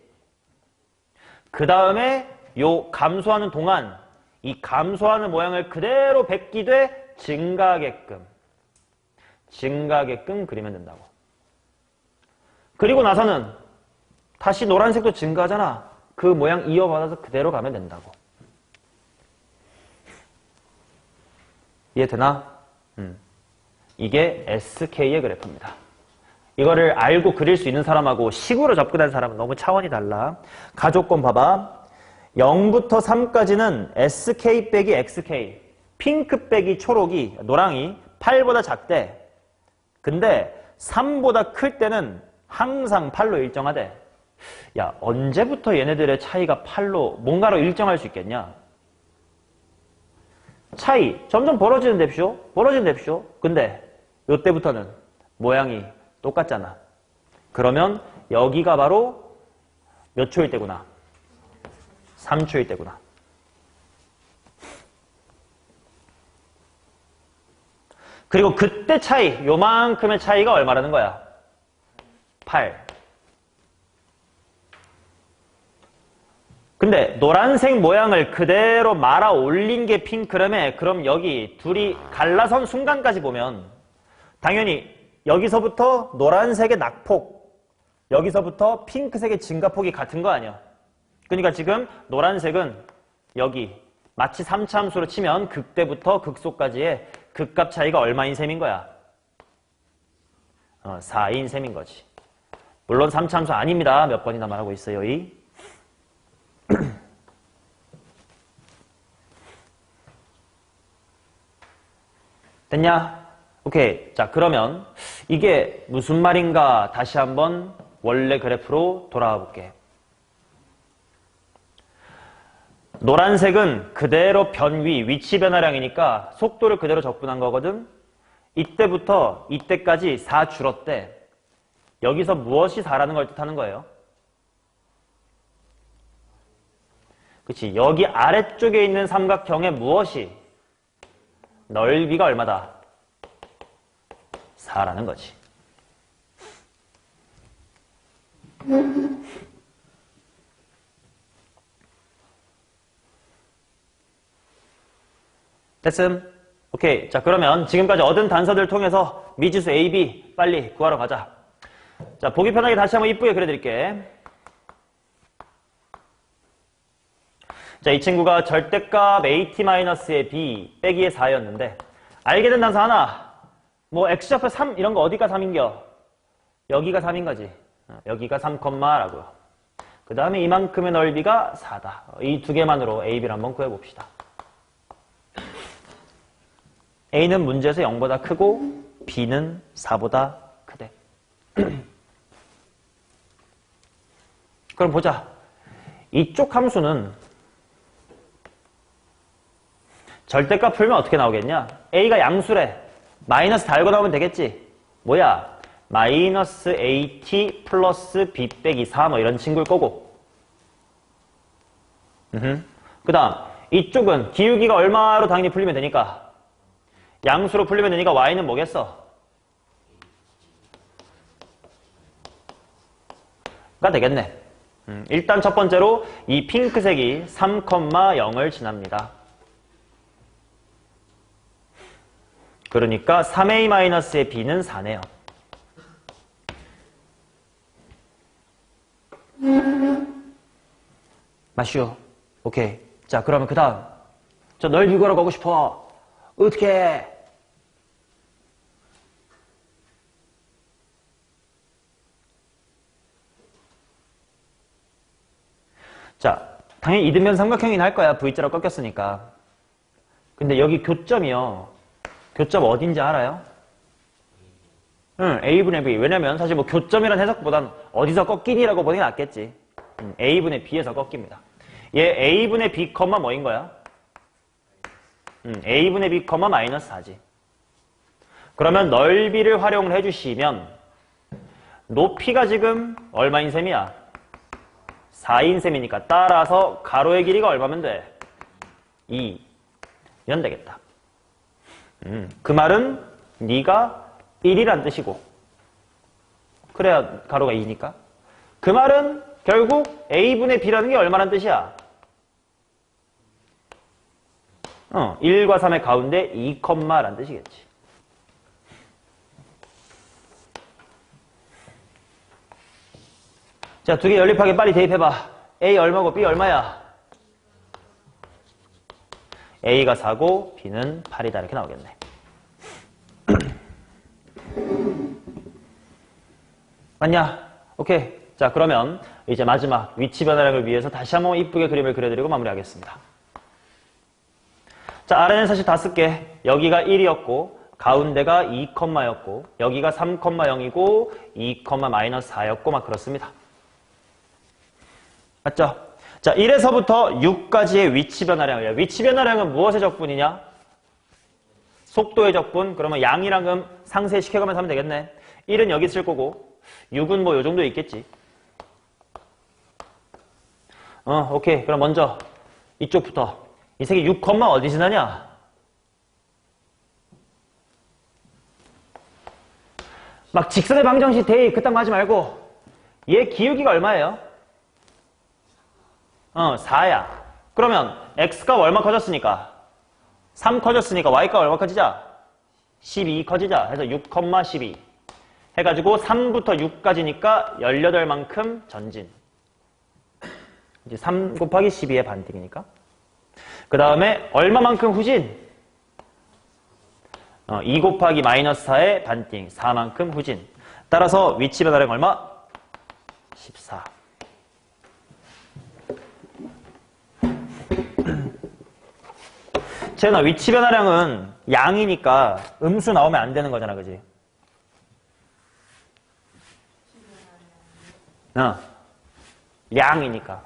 그 다음에 요 감소하는 동안 이 감소하는 모양을 그대로 뱉기되 증가하게끔 그리면 된다고. 그리고 나서는 다시 노란색도 증가하잖아. 그 모양 이어받아서 그대로 가면 된다고. 이해되나? 이게 SK의 그래프입니다. 이거를 알고 그릴 수 있는 사람하고 식으로 접근한 사람은 너무 차원이 달라. 가족권 봐봐. 0부터 3까지는 SK 빼기 XK, 핑크 빼기 초록이, 노랑이 8보다 작대. 근데 3보다 클 때는 항상 8로 일정하대. 야, 언제부터 얘네들의 차이가 8로 뭔가로 일정할 수 있겠냐? 차이 점점 벌어지는 뎁쇼? 근데 요때부터는 모양이 똑같잖아. 그러면 여기가 바로 몇 초일 때구나. 3초일 때구나. 그리고 그때 차이, 요만큼의 차이가 얼마라는 거야? 8. 근데 노란색 모양을 그대로 말아 올린 게 핑크라며. 그럼 여기 둘이 갈라선 순간까지 보면 당연히 여기서부터 노란색의 낙폭, 여기서부터 핑크색의 증가폭이 같은 거 아니야. 그러니까 지금 노란색은 여기 마치 3차 함수로 치면 극대부터 극소까지의 극값 차이가 얼마인 셈인 거야? 4인 셈인 거지. 물론 3차 함수 아닙니다. 몇 번이나 말하고 있어요. 이 됐냐? 오케이. 자, 그러면 이게 무슨 말인가 다시 한번 원래 그래프로 돌아와 볼게. 노란색은 그대로 변위, 위치 변화량이니까 속도를 그대로 적분한 거거든. 이때부터 이때까지 4 줄었대. 여기서 무엇이 4라는 걸 뜻하는 거예요? 그치? 여기 아래쪽에 있는 삼각형의 무엇이? 넓이가 얼마다? 4라는 거지. 됐음? 오케이. 자, 그러면 지금까지 얻은 단서들 통해서 미지수 A, B 빨리 구하러 가자. 자, 보기 편하게 다시 한번 이쁘게 그려드릴게. 자, 이 친구가 절대값 AT-의 B 빼기의 4였는데 알게 된 단서 하나. 뭐 X좌표 3 이런 거 어디가 3인겨? 여기가 3인 거지. 여기가 3콤마라고요. 그 다음에 이만큼의 넓이가 4다. 이 두 개만으로 A, B를 한번 구해봅시다. A는 문제에서 0보다 크고 B는 4보다 크대. 그럼 보자. 이쪽 함수는 절대값 풀면 어떻게 나오겠냐? A가 양수래. 마이너스 달고 나오면 되겠지. 뭐야? 마이너스 AT 플러스 B 빼기 4 뭐 이런 친구일 거고. 그 다음 이쪽은 기울기가 얼마로 당연히 풀리면 되니까 양수로 풀리면 되니까 Y는 뭐겠어? 가 되겠네. 일단 첫 번째로 이 핑크색이 3,0을 지납니다. 그러니까 3A-의 B는 4네요. 마슈. 오케이. 자, 그러면 그 다음. 저 넓이 구하러 가고 싶어. 어떻게 해? 자, 당연히 이등변 삼각형이긴 할 거야. V자로 꺾였으니까. 근데 여기 교점이요. 교점 어딘지 알아요? 응, A분의 B. 왜냐면 사실 뭐 교점이란 해석보단 어디서 꺾이니라고 보는 게 낫겠지. A분의 B에서 꺾입니다. 얘 A분의 B, 뭐인 거야? A분의 B, 마이너스 4지. 그러면 넓이를 활용을 해주시면 높이가 지금 얼마인 셈이야? 4인 셈이니까 따라서 가로의 길이가 얼마면 돼? 2. 이면 되겠다. 그 말은 네가 1이란 뜻이고 그래야 가로가 2니까 그 말은 결국 A분의 B라는 게 얼마란 뜻이야? 1과 3의 가운데 2, 란 뜻이겠지. 자, 두 개 연립하게 빨리 대입해봐. A 얼마고 B 얼마야? A가 4고 B는 8이다 이렇게 나오겠네. 맞냐? 오케이. 자, 그러면 이제 마지막 위치 변화량을 위해서 다시 한번 이쁘게 그림을 그려드리고 마무리하겠습니다. 자, 아래는 사실 다 쓸게. 여기가 1이었고 가운데가 2였고 여기가 3,0이고 2,-4였고 막 그렇습니다. 맞죠? 자, 1에서부터 6까지의 위치 변화량이에요. 위치 변화량은 무엇의 적분이냐? 속도의 적분. 그러면 양이랑은 상쇄시켜가면서 하면 되겠네. 1은 여기 쓸 거고 6은 뭐 요 정도 있겠지. 오케이. 그럼 먼저 이쪽부터. 이 색이 6, 어디 지나냐? 막 직선의 방정식 대입 그딴 거 하지 말고 얘 기울기가 얼마예요? 4야. 그러면 x가 얼마 커졌으니까? 3 커졌으니까 y가 얼마 커지자? 12 커지자. 해서 6, 12 해가지고 3부터 6까지니까 18만큼 전진. 이제 3 곱하기 12의 반띵이니까. 그 다음에 얼마만큼 후진? 2 곱하기 마이너스 4의 반띵. 4만큼 후진. 따라서 위치 변화량 얼마? 14. 재현아, 위치 변화량은 양이니까 음수 나오면 안 되는 거잖아, 그지? 양이니까.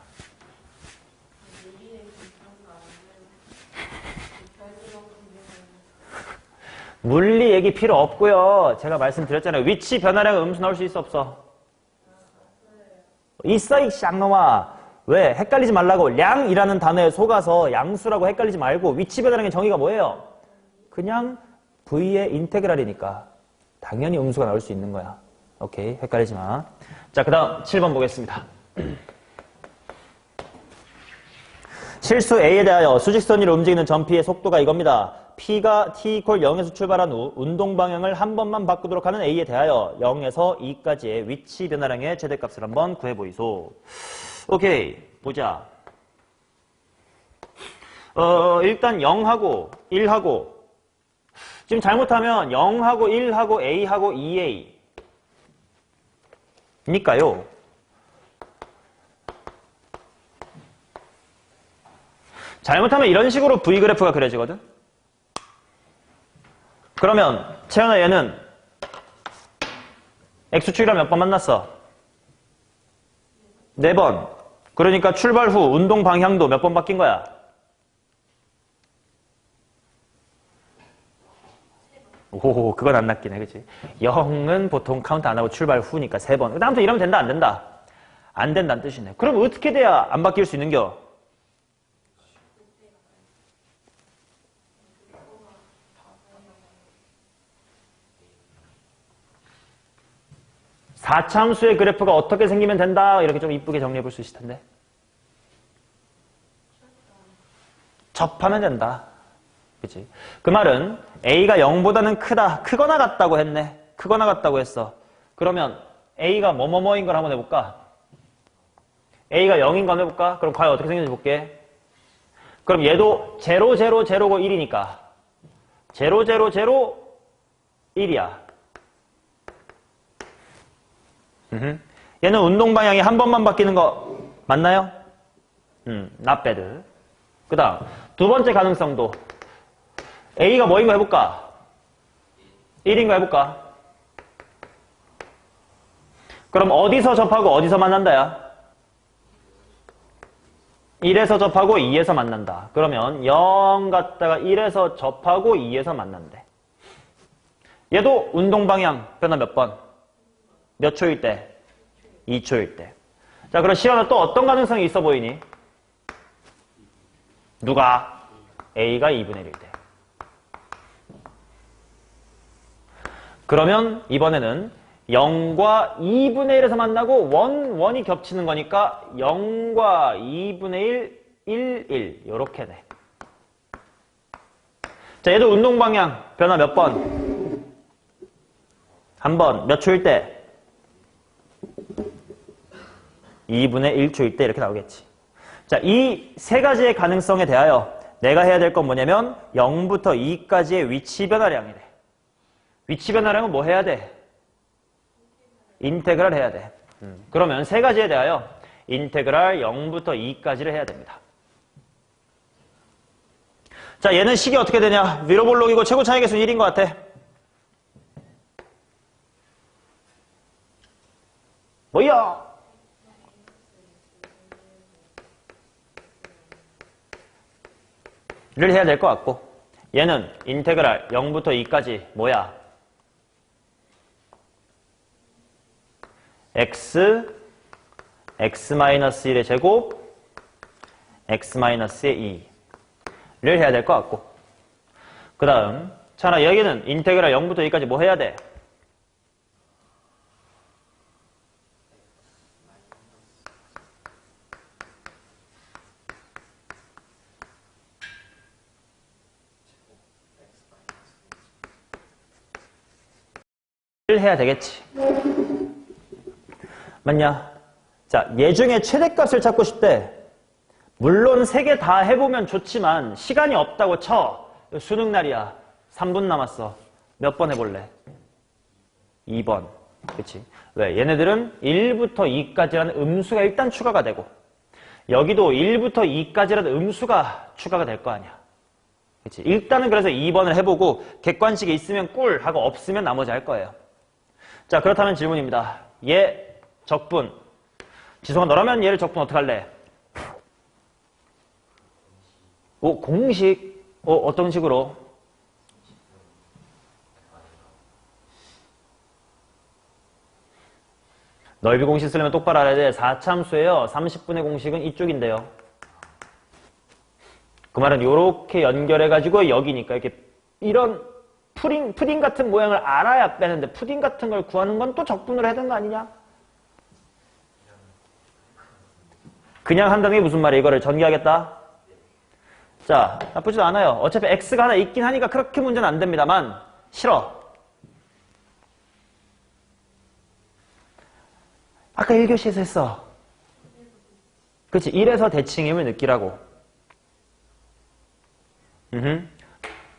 물리 얘기 필요 없고요. 제가 말씀드렸잖아요. 위치 변화량은 음수 나올 수 있어, 없어? 있어, 이 쌍놈아. 왜? 헷갈리지 말라고. 량이라는 단어에 속아서 양수라고 헷갈리지 말고 위치 변화량의 정의가 뭐예요? 그냥 V의 인테그랄이니까 당연히 음수가 나올 수 있는 거야. 오케이, 헷갈리지 마. 자, 그 다음 7번 보겠습니다. 실수 A에 대하여 수직선 위로 움직이는 점 P의 속도가 이겁니다. P가 T = 0에서 출발한 후 운동 방향을 한 번만 바꾸도록 하는 A에 대하여 0에서 2까지의 위치 변화량의 최대값을 한번 구해보이소. 오케이, 보자. 일단 0하고 1하고 지금 잘못하면 0하고 1하고 A하고 2A 니까요. 잘못하면 이런 식으로 V그래프가 그려지거든. 그러면 채연아 얘는 X축이랑 몇 번 만났어? 4번. 그러니까 출발 후 운동 방향도 몇 번 바뀐 거야? 오, 그건 안 낚이네, 그치? 0은 보통 카운트 안 하고 출발 후니까 3번. 그 다음부터 이러면 된다, 안 된다? 안 된다는 뜻이네. 그럼 어떻게 돼야 안 바뀔 수 있는겨? 사차함수의 그래프가 어떻게 생기면 된다? 이렇게 좀 이쁘게 정리해 볼 수 있을 텐데. 접하면 된다. 그치? 그 말은 A가 0보다는 크다. 크거나 같다고 했네. 크거나 같다고 했어. 그러면 A가 뭐뭐뭐인 걸 한번 해볼까? A가 0인 걸 해볼까? 그럼 과연 어떻게 생겼는지 볼게. 그럼 얘도 0, 0, 0고 1이니까 0, 0, 0, 1이야. 얘는 운동 방향이 한 번만 바뀌는 거 맞나요? not bad. 그 다음 두 번째 가능성도 A가 뭐인 거 해볼까? 1인 거 해볼까? 그럼 어디서 접하고 어디서 만난다야? 1에서 접하고 2에서 만난다. 그러면 0 갔다가 1에서 접하고 2에서 만난대. 얘도 운동 방향 변화 몇 번? 몇 초일 때? 2초일 때. 자, 그럼 시연아 또 어떤 가능성이 있어 보이니? 누가? A가 2분의 1일 때. 그러면 이번에는 0과 2분의 1에서 만나고 1이 겹치는 거니까 0과 2분의 1, 1 요렇게 돼. 자, 얘도 운동 방향 변화 몇 번? 한 번. 몇 초일 때? 2분의 1초일 때 이렇게 나오겠지. 자, 이 세 가지의 가능성에 대하여 내가 해야 될 건 뭐냐면 0부터 2까지의 위치 변화량이래. 위치 변화량은 뭐 해야 돼? 인테그랄 해야 돼. 그러면 세 가지에 대하여 인테그랄 0부터 2까지를 해야 됩니다. 자, 얘는 식이 어떻게 되냐? 위로볼록이고 최고 차이계수 1인 것 같아. 뭐야? 를 해야 될 것 같고 얘는 인테그랄 0부터 2까지 뭐야? x, x-1의 제곱, x-의 2를 해야 될 것 같고. 그 다음, 자, 여기는 인테그랄 0부터 2까지 뭐 해야 돼? 를 해야 되겠지. 맞냐? 자, 얘 중에 최대값을 찾고 싶대. 물론 3개 다 해보면 좋지만 시간이 없다고 쳐. 수능 날이야. 3분 남았어. 몇 번 해볼래? 2번. 그치? 왜? 얘네들은 1부터 2까지라는 음수가 일단 추가가 되고 여기도 1부터 2까지라는 음수가 추가가 될 거 아니야. 그치? 일단은 그래서 2번을 해보고 객관식이 있으면 꿀 하고 없으면 나머지 할 거예요. 자, 그렇다면 질문입니다. 얘 적분. 지성아, 너라면 얘를 적분 어떡할래? 공식. 어떤 식으로? 넓이 공식 쓰려면 똑바로 알아야 돼. 4참수예요. 30분의 공식은 이쪽인데요. 그 말은 이렇게 연결해가지고 여기니까 이렇게 이런 푸딩 같은 모양을 알아야 빼는데 푸딩 같은 걸 구하는 건 또 적분으로 해야 되는 거 아니냐? 그냥 한다는 게 무슨 말이야? 이거를 전개하겠다? 자, 나쁘지도 않아요. 어차피 x가 하나 있긴 하니까 그렇게 문제는 안 됩니다만 싫어. 아까 1교시에서 했어. 그치? 1에서 대칭임을 느끼라고.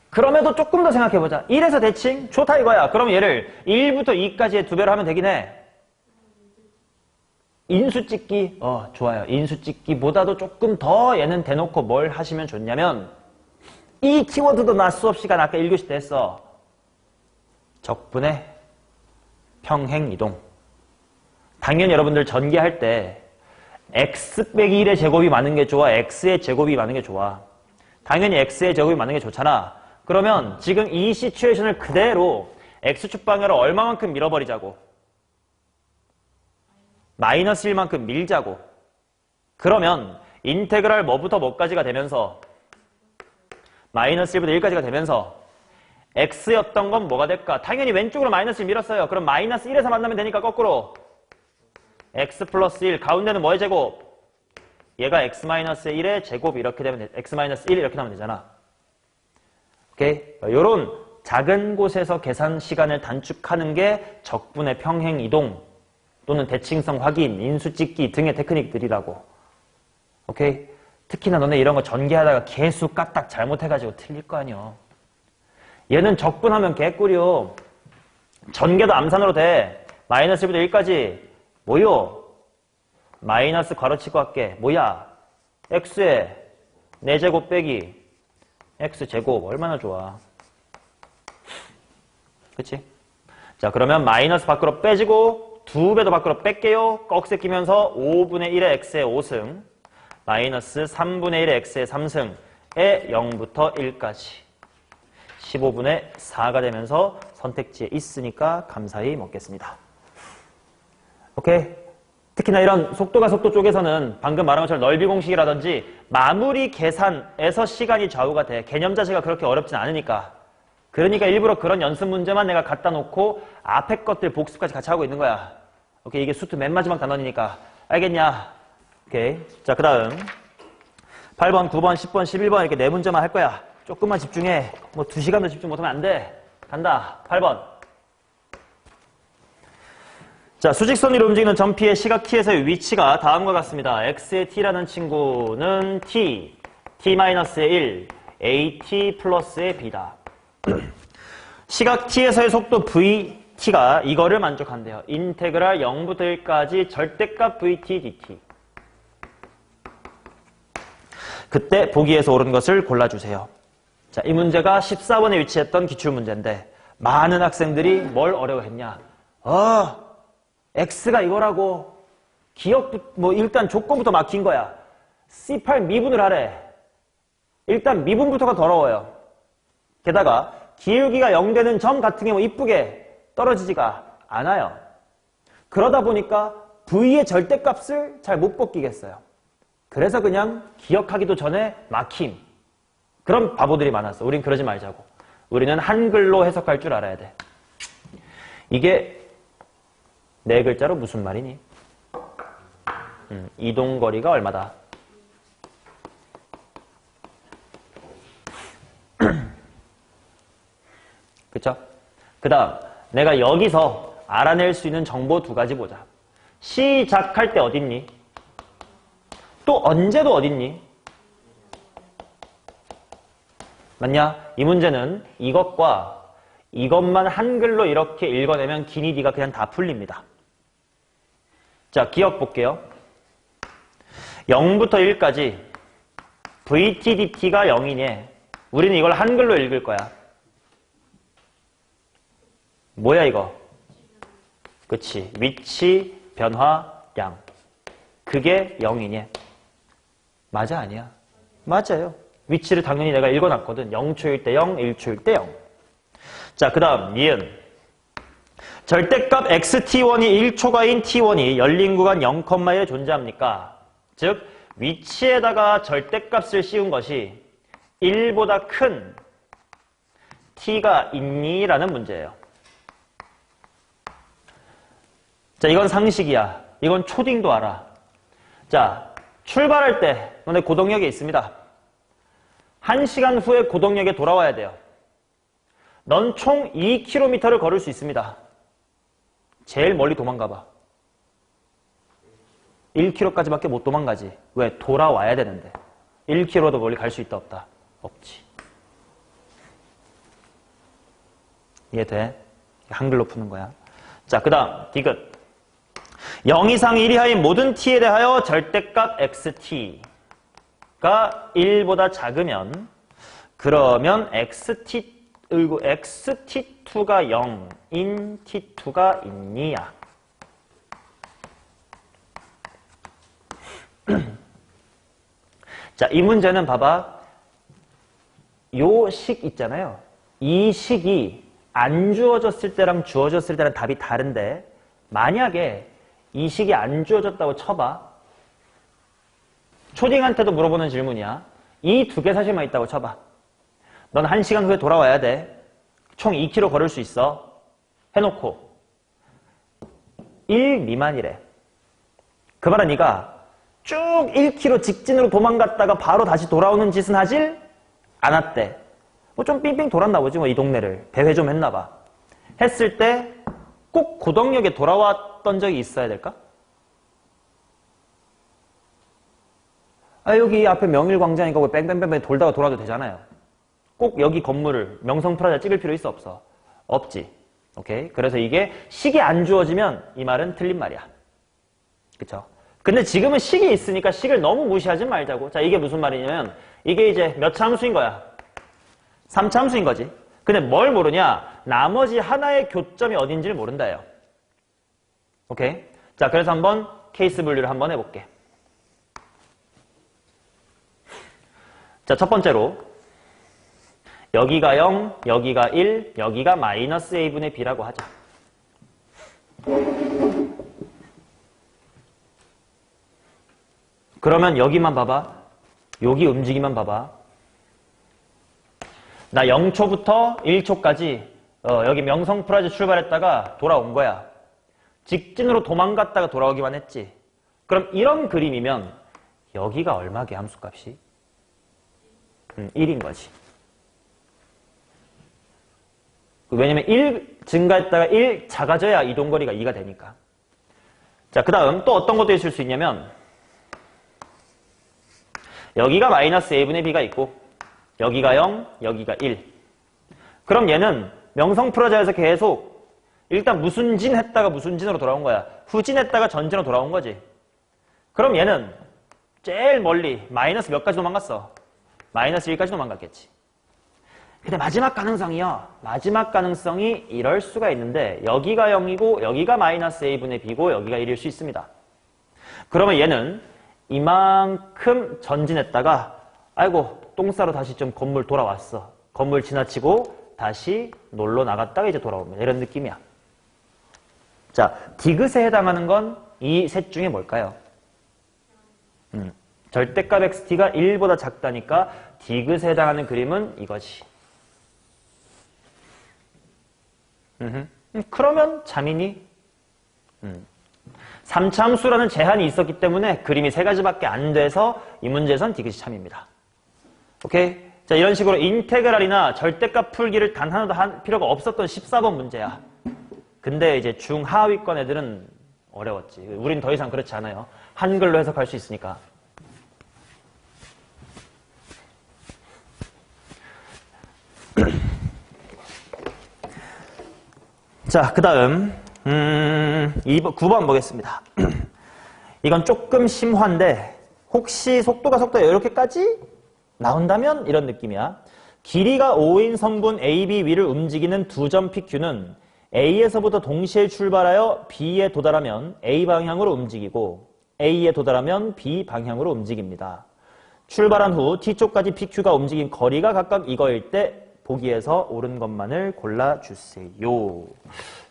그럼에도 조금 더 생각해보자. 1에서 대칭? 좋다 이거야. 그럼 얘를 1부터 2까지의 2배로 하면 되긴 해. 인수 찍기? 좋아요. 인수 찍기보다도 조금 더 얘는 대놓고 뭘 하시면 좋냐면 이 키워드도 나 수업 시간 아까 1교시 때 했어. 적분의 평행이동. 당연히 여러분들 전개할 때 x 빼기 1의 제곱이 많은 게 좋아? x의 제곱이 많은 게 좋아? 당연히 x의 제곱이 많은 게 좋잖아. 그러면 지금 이 시츄에이션을 그대로 x축 방향으로 얼마만큼 밀어버리자고? 마이너스 1만큼 밀자고. 그러면 인테그랄 뭐부터 뭐까지가 되면서 마이너스 1부터 1까지가 되면서 x였던 건 뭐가 될까? 당연히 왼쪽으로 마이너스 1 밀었어요. 그럼 마이너스 1에서 만나면 되니까 거꾸로 x 플러스 1 가운데는 뭐의 제곱? 얘가 x 마이너스 1의 제곱 이렇게 되면 x 마이너스 1 이렇게 나오면 되잖아. 오케이? 요런 작은 곳에서 계산 시간을 단축하는 게 적분의 평행 이동 또는 대칭성 확인, 인수 찍기 등의 테크닉들이라고. 오케이? 특히나 너네 이런 거 전개하다가 개수 까딱 잘못해가지고 틀릴 거 아니여. 얘는 적분하면 개꿀이요. 전개도 암산으로 돼. 마이너스 1부터 1까지 뭐요? 마이너스 괄호치고 할게. 뭐야? x의 4제곱 빼기 x제곱 얼마나 좋아. 그치? 자, 그러면 마이너스 밖으로 빼지고 2배도 밖으로 뺄게요. 꺽쇠 끼면서 5분의 1의 x의 5승 마이너스 3분의 1의 x의 3승에 0부터 1까지 15분의 4가 되면서 선택지에 있으니까 감사히 먹겠습니다. 오케이? 특히나 이런 속도가 속도 쪽에서는 방금 말한 것처럼 넓이 공식이라든지 마무리 계산에서 시간이 좌우가 돼. 개념 자체가 그렇게 어렵진 않으니까. 그러니까 일부러 그런 연습 문제만 내가 갖다 놓고 앞에 것들 복습까지 같이 하고 있는 거야. 오케이? 이게 수트 맨 마지막 단원이니까. 알겠냐? 오케이. 자, 그 다음 8번, 9번, 10번, 11번 이렇게 4문제만 할 거야. 조금만 집중해. 뭐 2시간도 집중 못하면 안 돼. 간다. 8번. 자, 수직선 위로 움직이는 점피의 시각 t에서의 위치가 다음과 같습니다. x의 t라는 친구는 t, t-의 1, at 플러스의 b다. 시각 t에서의 속도 vt가 이거를 만족한대요. 인테그랄 0부터 1까지 절대값 vt dt. 그때 보기에서 옳은 것을 골라주세요. 자, 이 문제가 14번에 위치했던 기출문제인데 많은 학생들이 뭘 어려워했냐. x가 이거라고. 기억, 일단 조건부터 막힌 거야. C8 미분을 하래. 일단 미분부터가 더러워요. 게다가 기울기가 0 되는 점 같은 경우 이쁘게 떨어지지가 않아요. 그러다 보니까 V의 절대값을 잘 못 벗기겠어요. 그래서 그냥 기억하기도 전에 막힘. 그런 바보들이 많았어. 우린 그러지 말자고. 우리는 한글로 해석할 줄 알아야 돼. 이게 네 글자로 무슨 말이니? 이동거리가 얼마다? 그쵸? 그 다음 내가 여기서 알아낼 수 있는 정보 두 가지 보자. 시작할 때 어딨니? 또 언제도 어딨니? 맞냐? 이 문제는 이것과 이것만 한글로 이렇게 읽어내면 기니디가 그냥 다 풀립니다. 자, 기억 볼게요. 0부터 1까지 VTDT가 0이니 우리는 이걸 한글로 읽을 거야. 뭐야 이거? 그치. 위치, 변화량. 그게 0이니? 맞아 아니야? 맞아요. 위치를 당연히 내가 읽어놨거든. 0초일 때 0, 1초일 때 0. 자, 그 다음 니은. 절대값 xt1이 1초가인 t1이 열린 구간 0,1에 존재합니까? 즉 위치에다가 절대값을 씌운 것이 1보다 큰 t가 있니? 라는 문제예요. 자, 이건 상식이야. 이건 초딩도 알아. 자, 출발할 때 너네 고덕역에 있습니다. 1시간 후에 고덕역에 돌아와야 돼요. 넌 총 2km를 걸을 수 있습니다. 제일 멀리 도망가봐. 1km까지밖에 못 도망가지. 왜? 돌아와야 되는데. 1km도 멀리 갈 수 있다 없다? 없지. 이해돼? 한글로 푸는 거야. 자, 그 다음 디귿. 0 이상 1 이하인 모든 t에 대하여 절대값 xt가 1보다 작으면 그러면 xt2가 0인 t2가 있니야? 자, 이 문제는 봐봐. 요 식 있잖아요. 이 식이 안 주어졌을 때랑 주어졌을 때랑 답이 다른데 만약에 이 식이 안 주어졌다고 쳐봐. 초딩한테도 물어보는 질문이야. 이 두 개 사실만 있다고 쳐봐. 넌 1시간 후에 돌아와야 돼. 총 2km 걸을 수 있어. 해놓고 1 미만이래. 그 말은 네가 쭉 1km 직진으로 도망갔다가 바로 다시 돌아오는 짓은 하질 않았대. 뭐 좀 삥삥 돌았나 보지 뭐 이 동네를. 배회 좀 했나 봐. 했을 때 꼭 고덕역에 돌아왔던 적이 있어야 될까? 아, 여기 앞에 명일광장이니까 왜 뺑뺑뺑뺑 돌다가 돌아도 되잖아요. 꼭 여기 건물을 명성프라자 찍을 필요 있어 없어? 없지. 오케이? 그래서 이게 식이 안 주어지면 이 말은 틀린 말이야. 그쵸? 근데 지금은 식이 있으니까 식을 너무 무시하지 말자고. 자, 이게 무슨 말이냐면 이게 이제 몇 차 함수인 거야? 3차 함수인 거지. 근데 뭘 모르냐? 나머지 하나의 교점이 어딘지를 모른다예요. 오케이? 자, 그래서 한번 케이스 분류를 한번 해볼게. 자, 첫 번째로 여기가 0, 여기가 1, 여기가 마이너스 a분의 b라고 하자. 그러면 여기만 봐봐. 여기 움직이만 봐봐. 나 0초부터 1초까지 여기 명성프라자 출발했다가 돌아온 거야. 직진으로 도망갔다가 돌아오기만 했지. 그럼 이런 그림이면 여기가 얼마게 함수값이? 1인 거지. 왜냐면 1 증가했다가 1 작아져야 이동거리가 2가 되니까. 자, 그 다음 또 어떤 것도 있을 수 있냐면 여기가 마이너스 a분의 b가 있고 여기가 0, 여기가 1. 그럼 얘는 명성프라자에서 계속 일단 무순진 했다가 무순진으로 돌아온 거야. 후진했다가 전진으로 돌아온 거지. 그럼 얘는 제일 멀리 마이너스 몇 가지 도망갔어? 마이너스 1까지 도망갔겠지. 근데 마지막 가능성이요. 마지막 가능성이 이럴 수가 있는데 여기가 0이고 여기가 마이너스 a분의 b고 여기가 1일 수 있습니다. 그러면 얘는 이만큼 전진했다가 아이고 똥 싸러 다시 좀 건물 돌아왔어. 건물 지나치고 다시 놀러 나갔다가 이제 돌아오면 이런 느낌이야. 자, 디귿에 해당하는 건 이 셋 중에 뭘까요? 절대값 xt가 1보다 작다니까 디귿에 해당하는 그림은 이거지. 그러면 자민이 3차 함수라는 제한이 있었기 때문에 그림이 세 가지밖에 안 돼서 이 문제에선 디귿이 참입니다. 오케이? 자, 이런 식으로 인테그랄이나 절대값 풀기를 단 하나도 할 필요가 없었던 14번 문제야. 근데 이제 중하위권 애들은 어려웠지. 우린 더 이상 그렇지 않아요. 한글로 해석할 수 있으니까. 자, 그 다음 9번 보겠습니다. 이건 조금 심화인데 혹시 속도가 이렇게까지 나온다면 이런 느낌이야. 길이가 5인 성분 AB 위를 움직이는 두 점 PQ는 A에서부터 동시에 출발하여 B에 도달하면 A 방향으로 움직이고 A에 도달하면 B 방향으로 움직입니다. 출발한 후 T쪽까지 PQ가 움직인 거리가 각각 이거일 때 보기에서 옳은 것만을 골라주세요.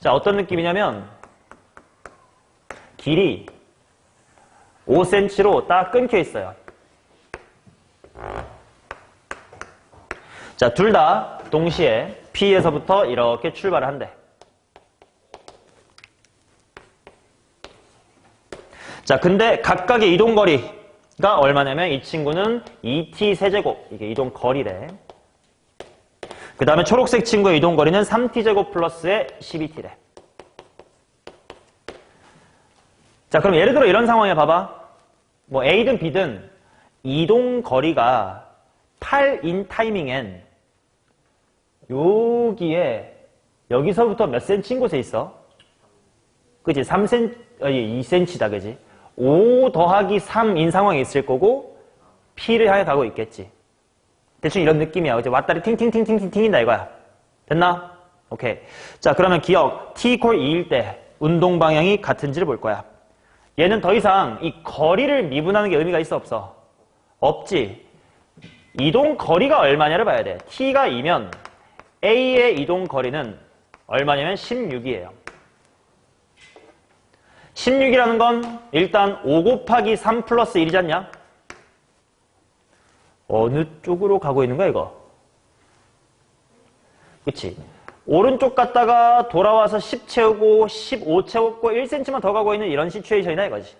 자, 어떤 느낌이냐면 길이 5cm로 딱 끊겨 있어요. 자, 둘 다 동시에 P에서부터 이렇게 출발을 한대. 자, 근데 각각의 이동거리가 얼마냐면 이 친구는 2t 세제곱, 이게 이동거리래. 그 다음에 초록색 친구의 이동거리는 3t제곱 플러스의 12t래. 자, 그럼 예를 들어 이런 상황에 봐봐. 뭐 A든 B든 이동거리가 8인 타이밍엔 여기서부터 몇 cm인 곳에 있어? 그치? 2cm다, 그지? 5 더하기 3인 상황이 있을 거고 P를 향해 가고 있겠지. 대충 이런 느낌이야. 그치? 왔다리 팅팅팅팅팅 튕긴다 이거야. 됐나? 오케이. 자, 그러면 기억. T = 2일 때 운동 방향이 같은지를 볼 거야. 얘는 더 이상 이 거리를 미분하는 게 의미가 있어 없어? 없지. 이동 거리가 얼마냐를 봐야 돼. T가 2면 A의 이동 거리는 얼마냐면 16이에요. 16이라는 건 일단 5 곱하기 3 플러스 1이지 않냐? 어느 쪽으로 가고 있는 거야 이거? 그치? 오른쪽 갔다가 돌아와서 10 채우고 15 채웠고 1cm만 더 가고 있는 이런 시츄에이션이다 이거지.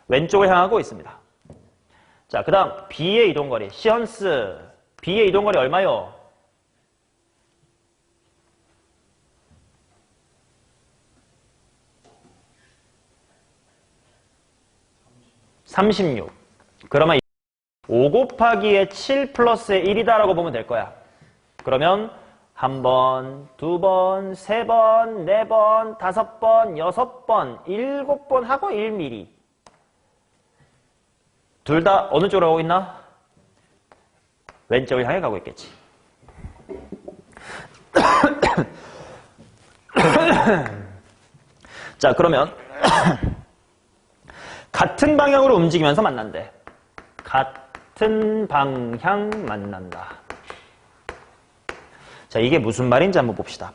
왼쪽을 향하고 있습니다. 자, 그 다음 B의 이동거리. 시언스 B의 이동거리 얼마요? 36. 그러면 5 곱하기의 7 플러스의 1이다라고 보면 될 거야. 그러면 1번, 2번, 3번, 4번, 5번, 6번, 7번 하고 1mm. 둘 다 어느 쪽으로 가고 있나? 왼쪽을 향해 가고 있겠지. 자, 그러면 같은 방향으로 움직이면서 만난대. 같은 방향 만난다. 자, 이게 무슨 말인지 한번 봅시다.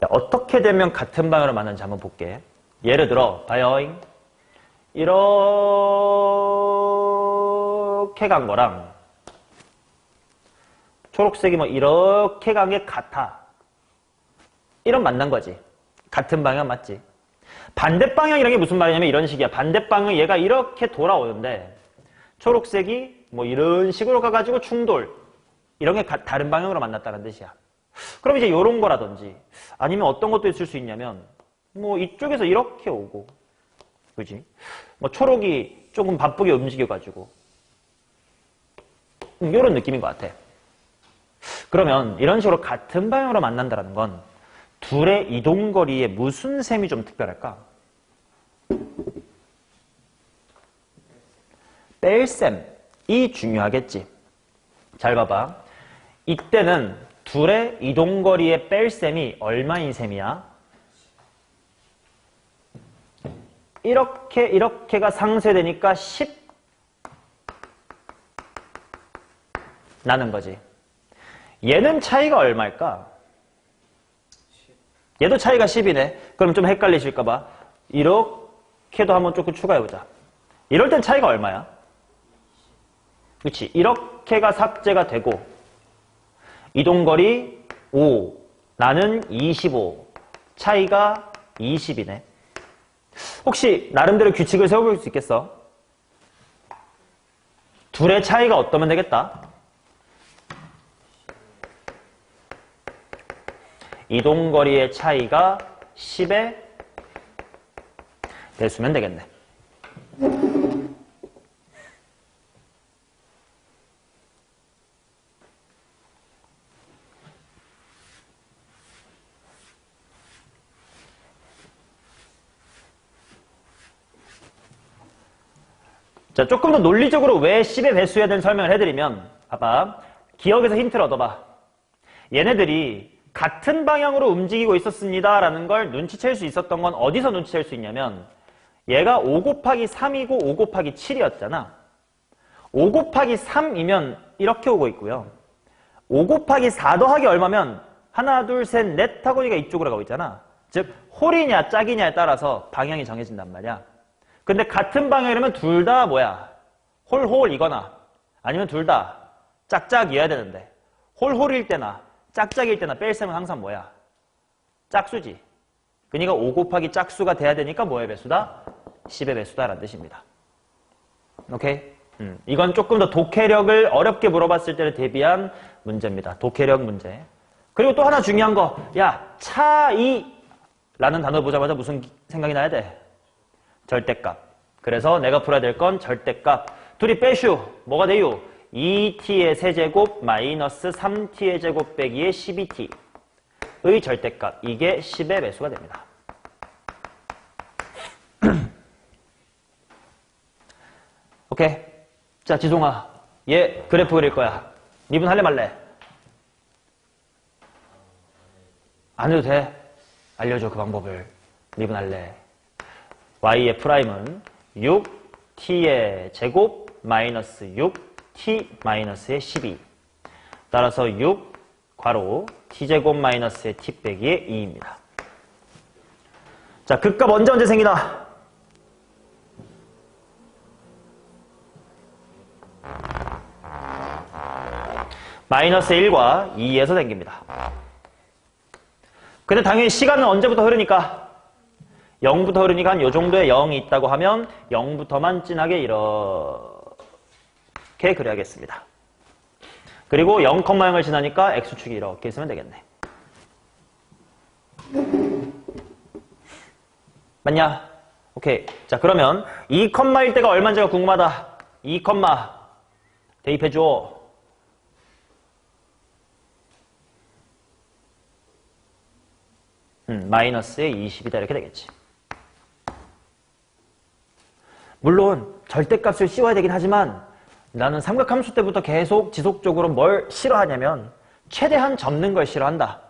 야, 어떻게 되면 같은 방향으로 만나는지 한번 볼게. 예를 들어 봐요. 이렇게 간 거랑 초록색이 뭐 이렇게 간 게 같아. 이런 만난 거지. 같은 방향 맞지? 반대 방향이라는 게 무슨 말이냐면 이런 식이야. 반대 방향 얘가 이렇게 돌아오는데 초록색이 뭐 이런 식으로 가가지고 충돌. 이런 게 다른 방향으로 만났다는 뜻이야. 그럼 이제 이런 거라든지 아니면 어떤 것도 있을 수 있냐면 뭐 이쪽에서 이렇게 오고 그지? 뭐 초록이 조금 바쁘게 움직여가지고 이런 느낌인 것 같아. 그러면 이런 식으로 같은 방향으로 만난다는 건 둘의 이동거리에 무슨 셈이 좀 특별할까? 뺄셈이 중요하겠지. 잘 봐봐. 이때는 둘의 이동거리의 뺄셈이 얼마인 셈이야? 이렇게가 상쇄되니까 10 나는 거지. 얘는 차이가 얼마일까? 얘도 차이가 10이네. 그럼 좀 헷갈리실까봐 이렇게도 한번 조금 추가해보자. 이럴 땐 차이가 얼마야? 그치? 이렇게가 삭제가 되고 이동거리 5, 나는 25, 차이가 20이네. 혹시 나름대로 규칙을 세워볼 수 있겠어? 둘의 차이가 어떠면 되겠다? 이동거리의 차이가 10의 배수면 되겠네. 자, 조금 더 논리적으로 왜 10의 배수해야 되는 설명을 해드리면, 봐봐. 기억에서 힌트를 얻어봐. 얘네들이 같은 방향으로 움직이고 있었습니다 라는 걸 눈치챌 수 있었던 건 어디서 눈치챌 수 있냐면, 얘가 5 곱하기 3이고 5 곱하기 7이었잖아. 5 곱하기 3이면 이렇게 오고 있고요. 5 곱하기 4 더하기 얼마면 하나, 둘, 셋, 넷 하고 얘가 이쪽으로 가고 있잖아. 즉, 홀이냐 짝이냐에 따라서 방향이 정해진단 말이야. 근데 같은 방향이라면 둘 다 뭐야? 홀홀이거나 아니면 둘 다 짝짝이어야 되는데 홀홀일 때나 짝짝일 때나 뺄셈은 항상 뭐야? 짝수지. 그러니까 5 곱하기 짝수가 돼야 되니까 뭐의 배수다? 10의 배수다라는 뜻입니다. 오케이? 이건 조금 더 독해력을 어렵게 물어봤을 때를 대비한 문제입니다. 독해력 문제. 그리고 또 하나 중요한 거. 야, 차이라는 단어 보자마자 무슨 생각이 나야 돼? 절대값. 그래서 내가 풀어야 될 건 절대값. 둘이 빼슈. 뭐가 돼요? 2t의 세제곱 마이너스 3t의 제곱 빼기의 12t의 절대값. 이게 10의 배수가 됩니다. 오케이. 자, 지송아. 얘 그래프 그릴 거야. 니분 할래 말래? 안 해도 돼. 알려줘 그 방법을. 니분 할래? y의 프라임은 6t의 제곱 마이너스 6t 마이너스의 12. 따라서 6 괄호 t제곱 마이너스의 t 빼기의 2입니다. 자, 극값 언제 생기나? 마이너스 1과 2에서 생깁니다. 근데 당연히 시간은 언제부터 흐르니까? 0부터 흐르니까 한 요 정도의 0이 있다고 하면 0부터만 진하게 이렇게 그려야겠습니다. 그리고 0,0을 지나니까 x축이 이렇게 있으면 되겠네. 맞냐? 오케이. 자, 그러면 2컴마일 때가 얼마인지가 궁금하다. 2컴마 대입해줘. 마이너스의 20이다 이렇게 되겠지. 물론 절대값을 씌워야 되긴 하지만 나는 삼각함수 때부터 계속 지속적으로 뭘 싫어하냐면 최대한 접는 걸 싫어한다.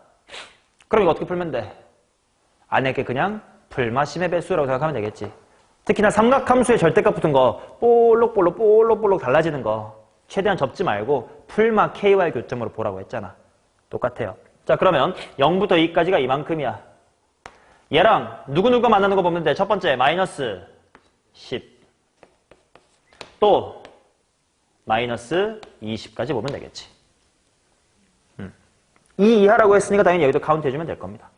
그럼 이거 어떻게 풀면 돼? 안에게 그냥 풀마심의 배수라고 생각하면 되겠지. 특히나 삼각함수의 절대값 붙은 거 볼록 달라지는 거 최대한 접지 말고 풀마 KY 교점으로 보라고 했잖아. 똑같아요. 자, 그러면 0부터 2까지가 이만큼이야. 얘랑 누구누구 만나는 거 보면 돼. 첫 번째 마이너스 10 또 마이너스 20까지 보면 되겠지. 이 이하라고 했으니까 당연히 여기도 카운트 해주면 될 겁니다.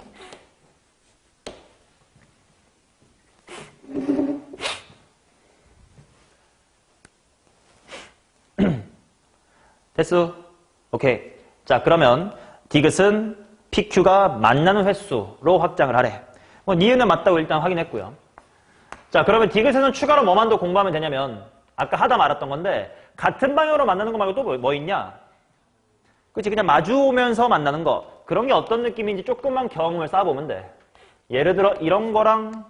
됐어? 오케이. 자, 그러면 디귿은 PQ가 만나는 횟수로 확장을 하래. 뭐 니은은 맞다고 일단 확인했고요. 자, 그러면 디귿에는 추가로 뭐만 더 공부하면 되냐면 아까 하다 말았던 건데 같은 방향으로 만나는 거 말고 또 뭐 있냐? 그치, 그냥 마주 오면서 만나는 거. 그런 게 어떤 느낌인지 조금만 경험을 쌓아보면 돼. 예를 들어 이런 거랑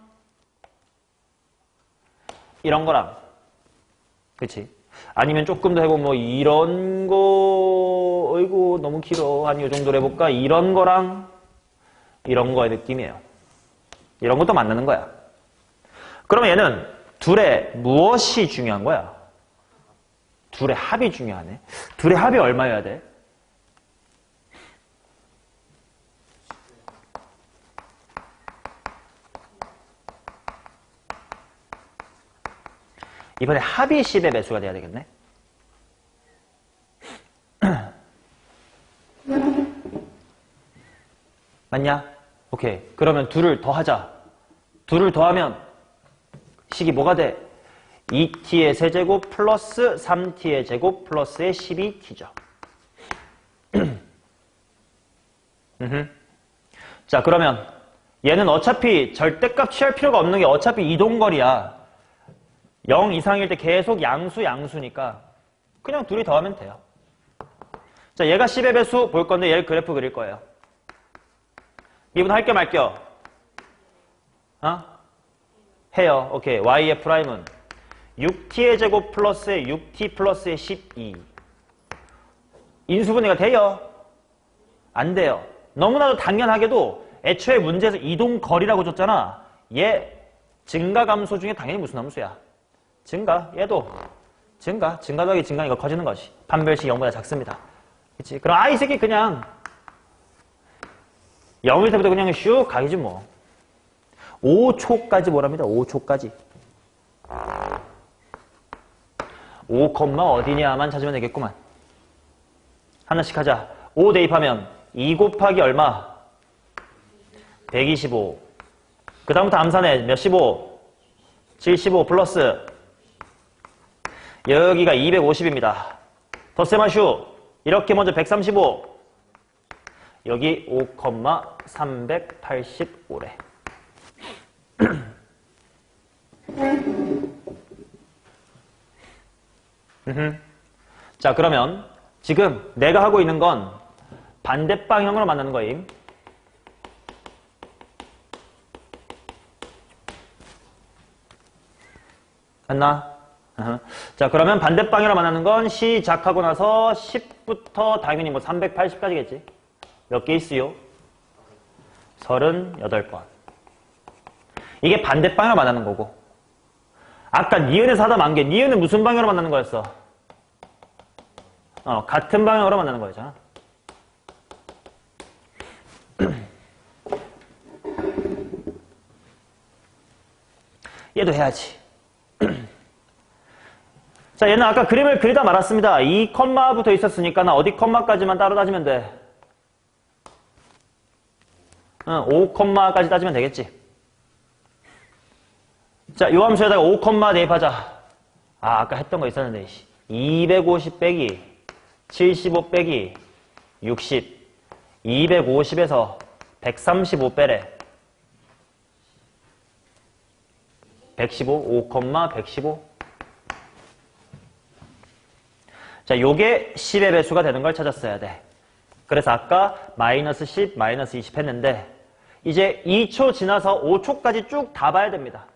이런 거랑 그치? 아니면 조금 더 해보면 뭐 이런 거 어이구 너무 길어. 한 이 정도로 해볼까? 이런 거랑 이런 거의 느낌이에요. 이런 것도 만나는 거야. 그러면 얘는 둘의 무엇이 중요한 거야? 둘의 합이 중요하네. 둘의 합이 얼마여야 돼? 이번에 합이 10의 배수가 돼야 되겠네. 맞냐? 오케이. 그러면 둘을 더하자. 둘을 더하면 식이 뭐가 돼? 2t의 세제곱 플러스 3t의 제곱 플러스의 12t죠. 자, 그러면 얘는 어차피 절대값 취할 필요가 없는 게 어차피 이동거리야. 0 이상일 때 계속 양수니까 그냥 둘이 더하면 돼요. 자, 얘가 10의 배수 볼 건데 얘를 그래프 그릴 거예요. 미분 할게 말게요. 해요. 오케이. y의 프라임은 6t의 제곱 플러스의 6t 플러스의 12. 인수분해가 돼요? 안 돼요. 너무나도 당연하게도 애초에 문제에서 이동거리라고 줬잖아. 얘 증가감소 중에 당연히 무슨 함수야? 증가. 얘도 증가. 증가 더하기 증가니까 커지는 거지. 판별식 0보다 작습니다. 그치? 그럼 이 새끼 그냥 0일 때부터 그냥 슉 가기지 뭐. 5초까지 뭐랍니다. 5초까지. 5, 어디냐만 찾으면 되겠구만. 하나씩 하자. 5 대입하면 2 곱하기 얼마? 125. 그 다음부터 암산해. 몇 15? 75 플러스 여기가 250입니다. 덧셈하슈. 이렇게 먼저 135. 여기 5,385래. 자, 그러면 지금 내가 하고 있는 건 반대 방향으로 만나는 거임. 맞나? 자, 그러면 반대 방향으로 만나는 건 시작하고 나서 10부터 당연히 뭐 380까지겠지. 몇 개 있어요? 38번. 이게 반대 방향으로 만나는 거고. 아까 니은에서 하다 만 게, 니은은 무슨 방향으로 만나는 거였어? 같은 방향으로 만나는 거였잖아. 얘도 해야지. 자, 얘는 아까 그림을 그리다 말았습니다. 이 컴마부터 있었으니까 나 어디 컴마까지만 따로 따지면 돼. 5 컴마까지 따지면 되겠지. 자, 요 함수에다가 5 컴마 대입하자. 아까 했던 거 있었는데 250 빼기 75 빼기 60 250에서 135 빼래. 115 5 컴마 115. 자, 요게 10의 배수가 되는 걸 찾았어야 돼. 그래서 아까 마이너스 10, 마이너스 20 했는데 이제 2초 지나서 5초까지 쭉 다 봐야 됩니다.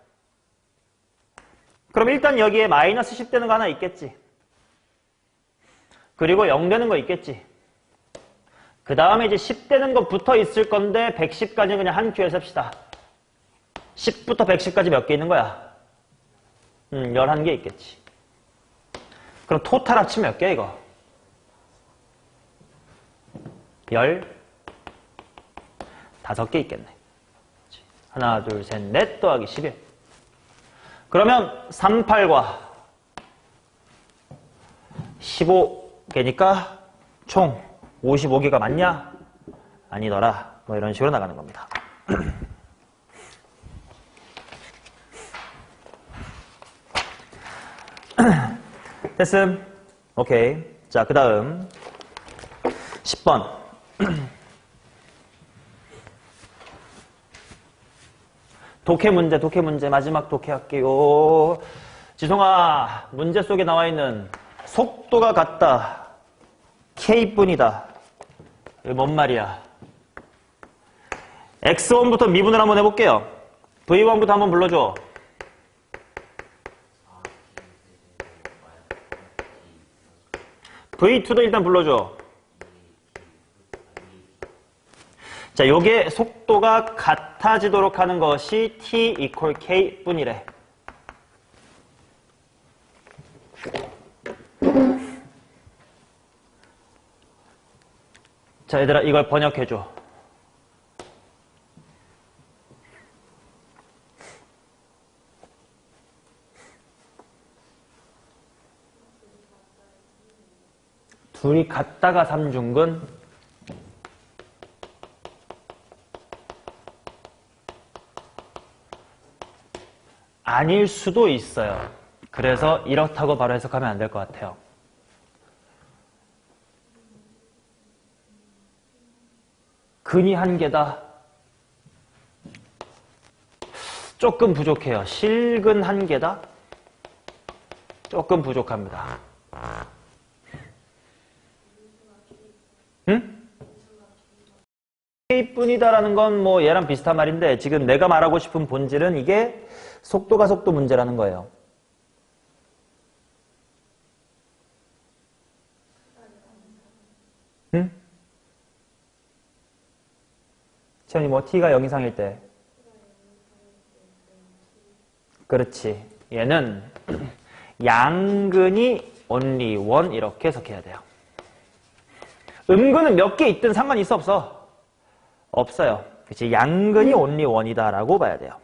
그럼 일단 여기에 마이너스 10 되는 거 하나 있겠지. 그리고 0 되는 거 있겠지. 그 다음에 이제 10 되는 거 붙어 있을 건데 110까지는 그냥 한 큐에 셉시다. 10부터 110까지 몇 개 있는 거야? 11개 있겠지. 그럼 토탈 합치면 몇 개 이거? 15개 있겠네. 하나, 둘, 셋, 넷 더하기 11. 그러면 38과 15개니까 총 55개가 맞냐? 아니더라. 뭐 이런 식으로 나가는 겁니다. 됐음? 오케이. 자, 그 다음 10번. 독해 문제, 마지막 독해 할게요. 지송아, 문제 속에 나와 있는 속도가 같다. K뿐이다. 이게 뭔 말이야? X1부터 미분을 한번 해볼게요. V1부터 한번 불러줘. V2도 일단 불러줘. 자, 요게 속도가 같아지도록 하는 것이 T equal K 뿐이래. 자, 얘들아, 이걸 번역해줘. 둘이 같다가 삼중근? 아닐 수도 있어요. 그래서 이렇다고 바로 해석하면 안 될 것 같아요. 근이 한 개다. 조금 부족해요. 실근 한 개다? 조금 부족합니다. 응? K뿐이다라는 건 뭐 얘랑 비슷한 말인데 지금 내가 말하고 싶은 본질은 이게 속도가 속도 문제라는 거예요. 응? 채연이 뭐 t가 0 이상일 때. 그렇지. 얘는 양근이 only one 이렇게 해석해야 돼요. 음근은 몇 개 있든 상관이 있어 없어? 없어요. 그치. 양근이 only one이다 라고 봐야 돼요.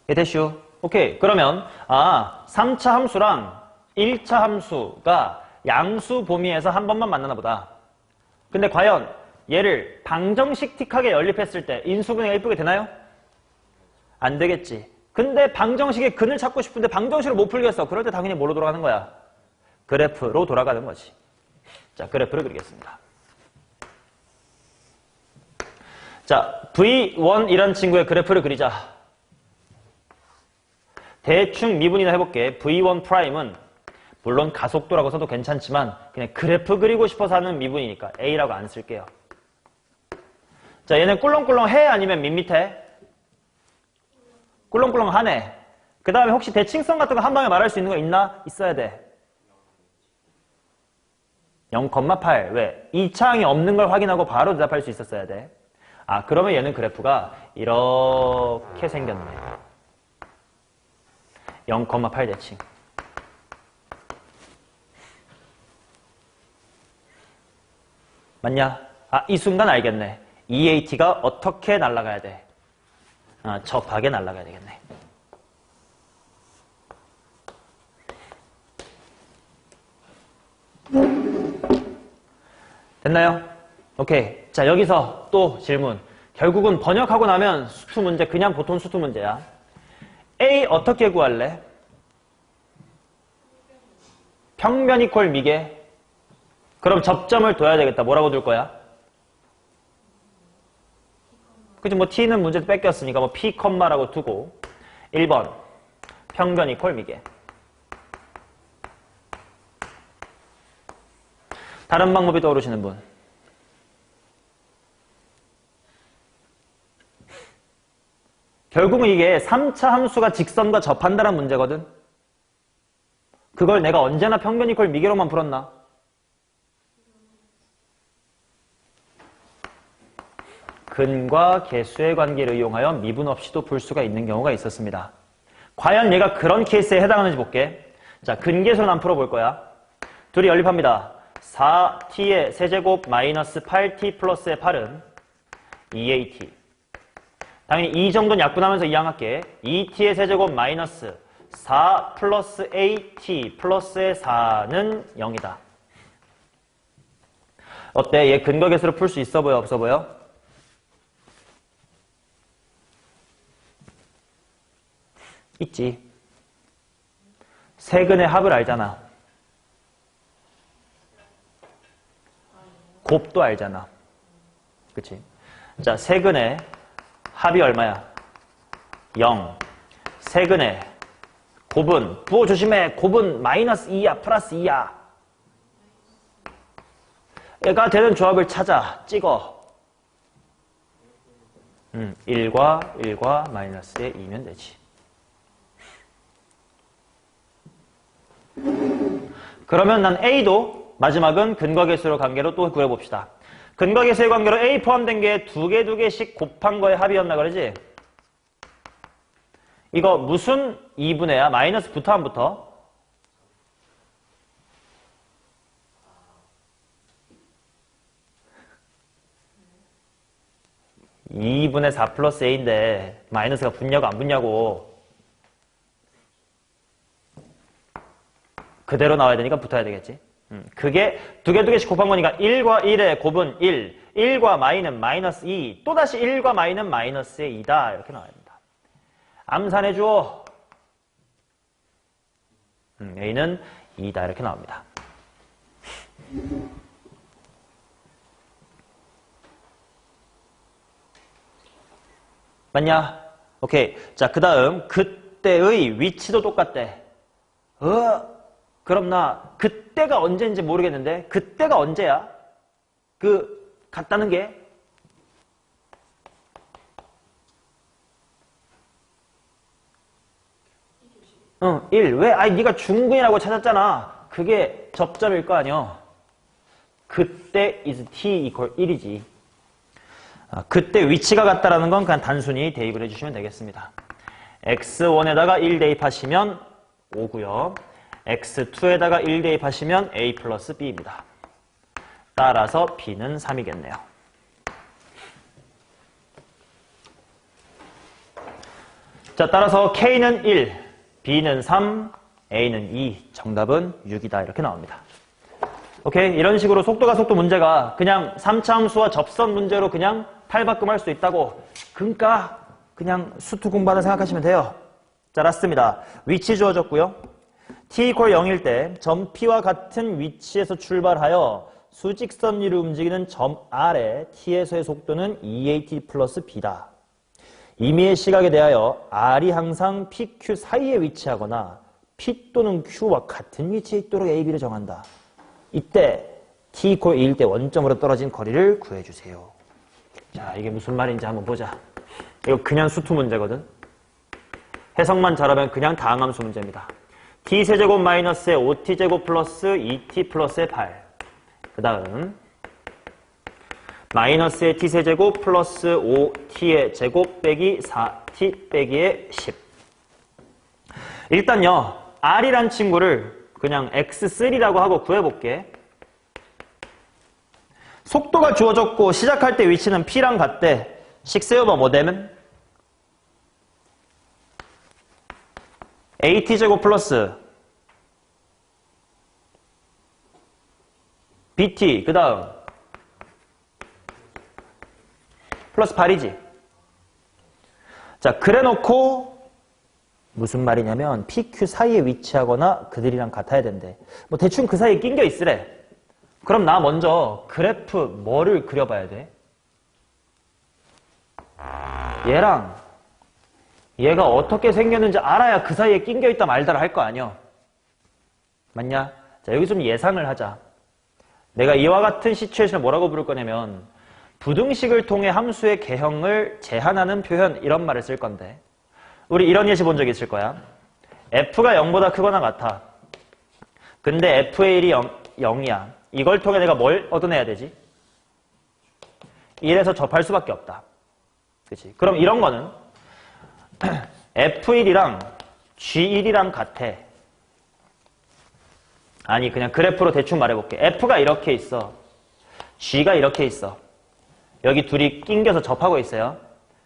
예, 대슈. 오케이. 그러면 3차 함수랑 1차 함수가 양수 범위에서 한 번만 만나나 보다. 근데 과연 얘를 방정식틱하게 연립했을 때 인수분해가 이쁘게 되나요? 안 되겠지. 근데 방정식의 근을 찾고 싶은데 방정식을 못 풀겠어. 그럴 때 당연히 뭐로 돌아가는 거야? 그래프로 돌아가는 거지. 자, 그래프를 그리겠습니다. 자, V1 이런 친구의 그래프를 그리자. 대충 미분이나 해볼게. V1 프라임은 물론 가속도라고 써도 괜찮지만 그냥 그래프 그리고 싶어서 하는 미분이니까 A라고 안 쓸게요. 자, 얘는 꿀렁꿀렁해 아니면 밋밋해? 꿀렁꿀렁하네. 그 다음에 혹시 대칭성 같은 거 한 방에 말할 수 있는 거 있나? 있어야 돼. 0,8. 왜? 2차항이 없는 걸 확인하고 바로 대답할 수 있었어야 돼. 그러면 얘는 그래프가 이렇게 생겼네. 0,8 대칭. 맞냐? 이 순간 알겠네. EAT가 어떻게 날아가야 돼? 접하게 날아가야 되겠네. 됐나요? 오케이. 자, 여기서 또 질문. 결국은 번역하고 나면 수투 문제, 그냥 보통 수투 문제야. A 어떻게 구할래? 평면 이퀄 미개. 그럼 접점을 둬야 되겠다. 뭐라고 둘 거야? 그치, 뭐 t는 문제도 뺏겼으니까 뭐 p, 라고 두고 1번 평면 이퀄 미개. 다른 방법이 떠오르시는 분? 결국은 이게 3차 함수가 직선과 접한다는 문제거든. 그걸 내가 언제나 평면 이퀄 미개로만 풀었나? 근과 개수의 관계를 이용하여 미분 없이도 풀 수가 있는 경우가 있었습니다. 과연 얘가 그런 케이스에 해당하는지 볼게. 자, 근계수는 안 풀어볼 거야. 둘이 연립합니다. 4t의 세제곱 마이너스 8t 플러스의 8은 2at. 당연히 이 정도는 약분하면서 이항할게. 2t의 세제곱 마이너스 4 플러스 at 플러스의 4는 0이다. 어때? 얘 근거 계수로 풀 수 있어 보여? 없어 보여? 있지. 세근의 합을 알잖아. 곱도 알잖아. 그치? 자, 세근의 합이 얼마야? 0. 세근의 곱은, 부호 조심해. 곱은 마이너스 2야, 플러스 2야. 얘가 되는 조합을 찾아. 찍어. 1과 1과 마이너스의 2면 되지. 그러면 난 A도 마지막은 근거계수로 관계로 또 구해봅시다. 근거계수의 관계로 A 포함된 게 두 개씩 곱한 거의 합이었나 그러지? 이거 무슨 2분의야? 마이너스 붙어 안 붙어? (2분의 4 플러스 A인데) 마이너스가 붙냐고 안 붙냐고. 그대로 나와야 되니까 붙어야 되겠지. 그게 두 개씩 곱한 거니까 1과 1의 곱은 1, 1과 마이는 마이너스 2, 또다시 1과 마이는 마이너스의 2다. 이렇게 나와야 된다. 암산해 주어. A는 2다. 이렇게 나옵니다. 맞냐? 오케이. 자, 그 다음 그때의 위치도 똑같대. 그럼 나 그때가 언제인지 모르겠는데 그때가 언제야? 같다는 게 1. 왜? 네가 중근이라고 찾았잖아. 그게 접점일 거 아니야. 그때 is t equal 1이지. 그때 위치가 같다라는 건 그냥 단순히 대입을 해주시면 되겠습니다. x1에다가 1 대입하시면 5고요. x2에다가 1 대입하시면 a 플러스 b입니다. 따라서 b는 3이겠네요. 자, 따라서 k는 1, b는 3, a는 2, 정답은 6이다. 이렇게 나옵니다. 오케이? 이런 식으로 속도가 속도 문제가 그냥 3차 함수와 접선 문제로 그냥 탈바꿈할 수 있다고. 그러니까 그냥 수투 공부하다 생각하시면 돼요. 자, 라스트입니다. 위치 주어졌고요. t equal 0일 때 점 P와 같은 위치에서 출발하여 수직선 위로 움직이는 점 R의 t에서의 속도는 2at 플러스 b다. 임의의 시각에 대하여 R이 항상 PQ 사이에 위치하거나 P 또는 Q와 같은 위치에 있도록 AB를 정한다. 이때 t equal 2일 때 원점으로 떨어진 거리를 구해주세요. 자, 이게 무슨 말인지 한번 보자. 이거 그냥 수투 문제거든. 해석만 잘하면 그냥 다항함수 문제입니다. t세제곱 마이너스의 5t제곱 플러스 2t 플러스의 8. 그 다음 마이너스의 t세제곱 플러스 5t의 제곱 빼기 4t 빼기의 10. 일단요, r이란 친구를 그냥 x3라고 하고 구해볼게. 속도가 주어졌고 시작할 때 위치는 p랑 같대. 6over 뭐 되면? at제곱 플러스 bt 그 다음 플러스 8이지. 자, 그래놓고 무슨 말이냐면 PQ 사이에 위치하거나 그들이랑 같아야 된대. 뭐 대충 그 사이에 낑겨 있으래. 그럼 나 먼저 그래프 뭐를 그려봐야 돼? 얘랑 얘가 어떻게 생겼는지 알아야 그 사이에 낑겨 있다 말다를 할 거 아니야. 맞냐? 자, 여기 좀 예상을 하자. 내가 이와 같은 시츄에이션을 뭐라고 부를 거냐면 부등식을 통해 함수의 개형을 제한하는 표현, 이런 말을 쓸 건데, 우리 이런 예시 본 적 있을 거야. f가 0보다 크거나 같아. 근데 f의 1이 0이야. 이걸 통해 내가 뭘 얻어내야 되지? 1에서 접할 수밖에 없다. 그치? 그럼 이런 거는 f1이랑 g1이랑 같아. 아니, 그냥 그래프로 대충 말해볼게. f가 이렇게 있어. g가 이렇게 있어. 여기 둘이 낑겨서 접하고 있어요.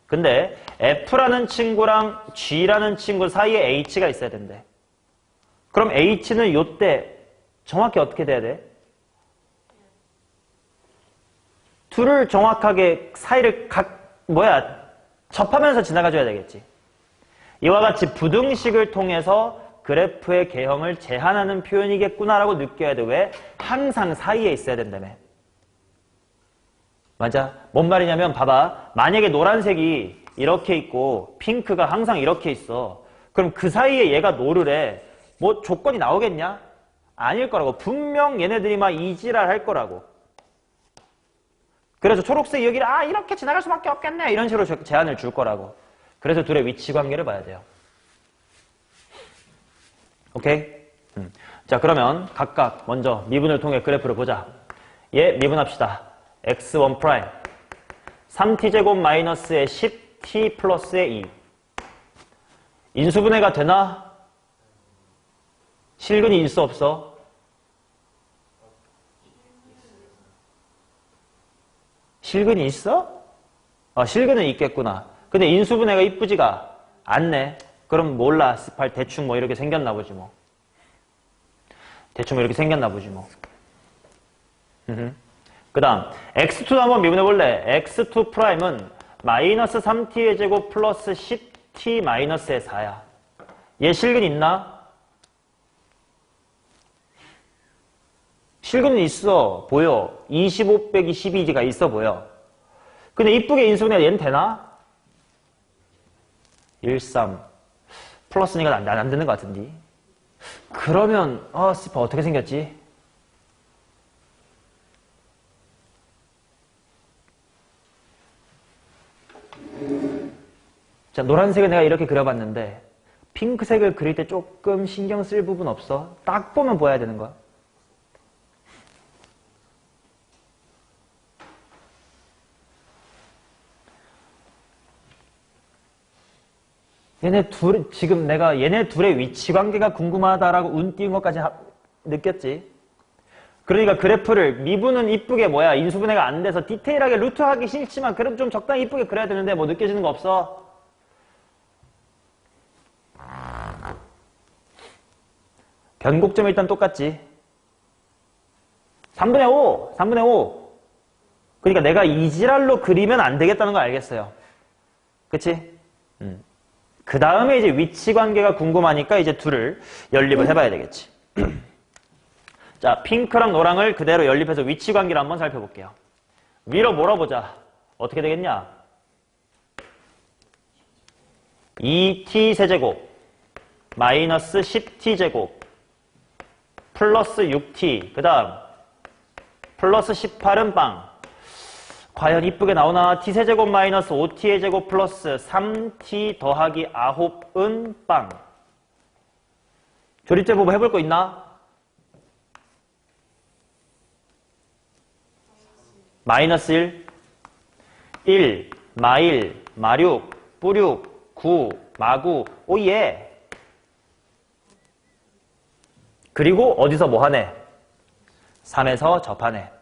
근데 f라는 친구랑 g라는 친구 사이에 h가 있어야 된대. 그럼 h는 요때 정확히 어떻게 돼야 돼? 둘을 정확하게 사이를 접하면서 지나가줘야 되겠지. 이와 같이 부등식을 통해서 그래프의 개형을 제한하는 표현이겠구나라고 느껴야 돼. 왜? 항상 사이에 있어야 된다며. 맞아. 뭔 말이냐면 봐봐. 만약에 노란색이 이렇게 있고 핑크가 항상 이렇게 있어. 그럼 그 사이에 얘가 노르래. 뭐 조건이 나오겠냐? 아닐 거라고. 분명 얘네들이 막 이지랄 할 거라고. 그래서 초록색 여기를 이렇게 지나갈 수밖에 없겠네. 이런 식으로 제한을 줄 거라고. 그래서 둘의 위치 관계를 봐야 돼요. 오케이? 자, 그러면 각각 먼저 미분을 통해 그래프를 보자. 얘 미분합시다. x1 프라임 3t제곱 마이너스의 10t 플러스의 2. 인수분해가 되나? 실근이 있어 없어? 실근이 있어? 실근은 있겠구나. 근데 인수분해가 이쁘지가 않네. 그럼 몰라. 대충 뭐 이렇게 생겼나 보지 뭐. 대충 이렇게 생겼나 보지 뭐. 그 다음 x2도 한번 미분해 볼래. x2 프라임은 마이너스 3t의 제곱 플러스 10t 마이너스의 4야. 얘 실근 있나? 실근은 있어. 보여. 25 빼기 12가 있어 보여. 근데 이쁘게 인수분해 얘는 되나? 1, 3 플러스니까 안 되는 것 같은데. 그러면 스파 어떻게 생겼지? 자, 노란색을 내가 이렇게 그려봤는데 핑크색을 그릴 때 조금 신경 쓸 부분 없어? 딱 보면 보여야 되는 거야. 지금 내가 얘네 둘의 위치 관계가 궁금하다라고 운 띄운 것까지 느꼈지? 그러니까 그래프를 미분은 이쁘게 인수분해가 안 돼서 디테일하게 루트하기 싫지만 그래도 좀 적당히 이쁘게 그려야 되는데 뭐 느껴지는 거 없어? 변곡점이 일단 똑같지. 3분의 5! 3분의 5! 그러니까 내가 이 지랄로 그리면 안 되겠다는 거 알겠어요. 그치? 그 다음에 이제 위치 관계가 궁금하니까 이제 둘을 연립을 해봐야 되겠지. 자, 핑크랑 노랑을 그대로 연립해서 위치 관계를 한번 살펴볼게요. 위로 몰아보자. 어떻게 되겠냐? 2t 세제곱 마이너스 10t 제곱 플러스 6t 그 다음 플러스 18은 빵. 과연 이쁘게 나오나? t세제곱 마이너스 5t의 제곱 플러스 3t 더하기 9은 빵. 조립제 보고 해볼 거 있나? 마이너스 1, 1, 마1, 마6, 뿌6, 9, 마9, 오예. 그리고 어디서 뭐 하네? 3에서 접하네.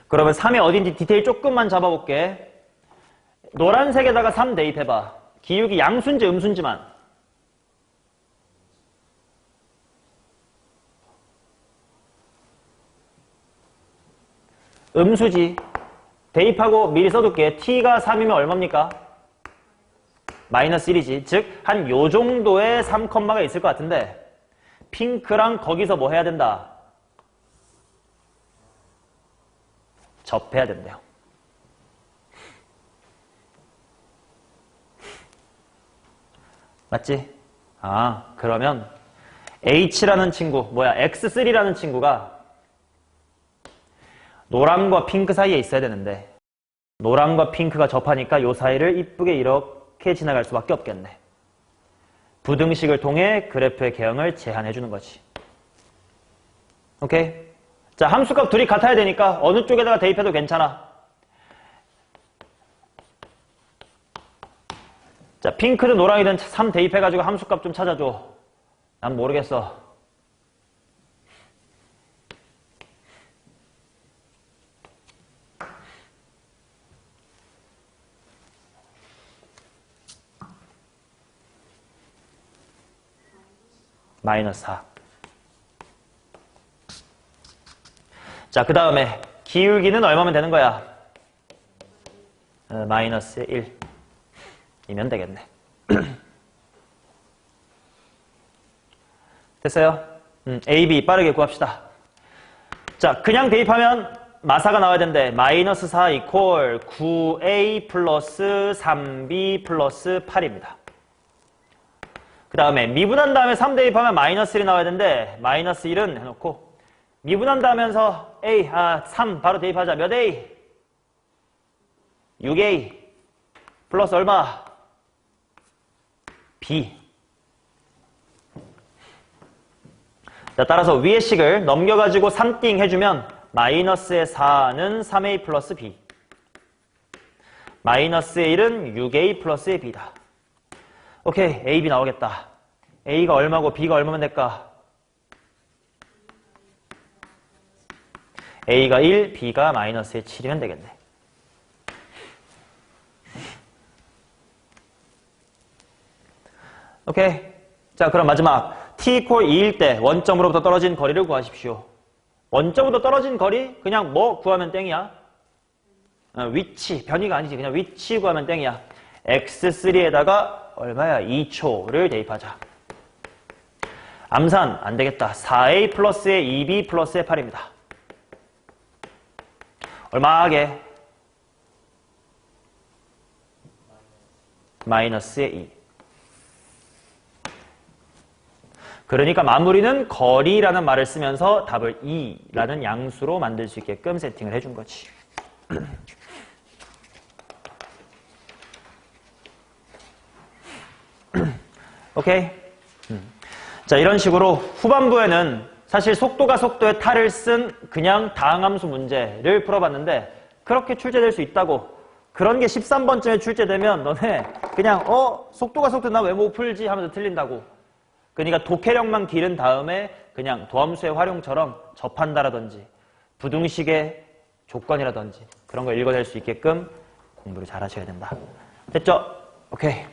그러면 3이 어딘지 디테일 조금만 잡아볼게. 노란색에다가 3 대입해봐. 기울기 양수인지 음수인지만. 음수지. 대입하고 미리 써둘게. t가 3이면 얼마입니까? 마이너스 1이지. 즉, 한 요 정도의 3컴마가 있을 것 같은데 핑크랑 거기서 뭐 해야 된다? 접해야 된대요. 맞지? 그러면 H라는 친구, X3라는 친구가 노랑과 핑크 사이에 있어야 되는데 노랑과 핑크가 접하니까 요 사이를 이쁘게 이렇게 지나갈 수밖에 없겠네. 부등식을 통해 그래프의 개형을 제한해 주는 거지. 오케이? 자, 함수값 둘이 같아야 되니까 어느 쪽에다가 대입해도 괜찮아. 자, 핑크든 노랑이든 3 대입해가지고 함수값 좀 찾아줘. 난 모르겠어. 마이너스 4. 자, 그 다음에 기울기는 얼마면 되는 거야? 마이너스 1이면 되겠네. 됐어요? A, B 빠르게 구합시다. 자, 그냥 대입하면 마사가 나와야 되는데 마이너스 4 이퀄 9A 플러스 3B 플러스 8입니다. 그 다음에 미분한 다음에 3 대입하면 마이너스 1이 나와야 되는데 마이너스 1은 해놓고 미분한다 하면서 A, 3 바로 대입하자. 몇 A? 6A 플러스 얼마? B. 자, 따라서 위의 식을 넘겨가지고 3띵 해주면 마이너스의 4는 3A 플러스 B 마이너스의 1은 6A 플러스의 B다. 오케이, A, B 나오겠다. A가 얼마고 B가 얼마면 될까? A가 1, B가 마이너스의 7이면 되겠네. 오케이. 자, 그럼 마지막 t equal 2일 때 원점으로부터 떨어진 거리를 구하십시오. 원점으로부터 떨어진 거리 그냥 뭐 구하면 땡이야. 위치, 변이가 아니지. 그냥 위치 구하면 땡이야. x3에다가 얼마야? 2초를 대입하자. 암산 안 되겠다. 4a 플러스의 2b 플러스의 8입니다. 얼마 하게? 마이너스의 2. 그러니까 마무리는 거리라는 말을 쓰면서 답을 2라는 양수로 만들 수 있게끔 세팅을 해준 거지. 오케이? 자, 이런 식으로 후반부에는 사실 속도가 속도의 탈을 쓴 그냥 다항함수 문제를 풀어봤는데 그렇게 출제될 수 있다고. 그런 게 13번쯤에 출제되면 너네 그냥 속도가 속도 나 왜 못 풀지 하면서 틀린다고. 그러니까 독해력만 기른 다음에 그냥 도함수의 활용처럼 접한다라든지 부등식의 조건이라든지 그런 걸 읽어낼 수 있게끔 공부를 잘 하셔야 된다. 됐죠? 오케이.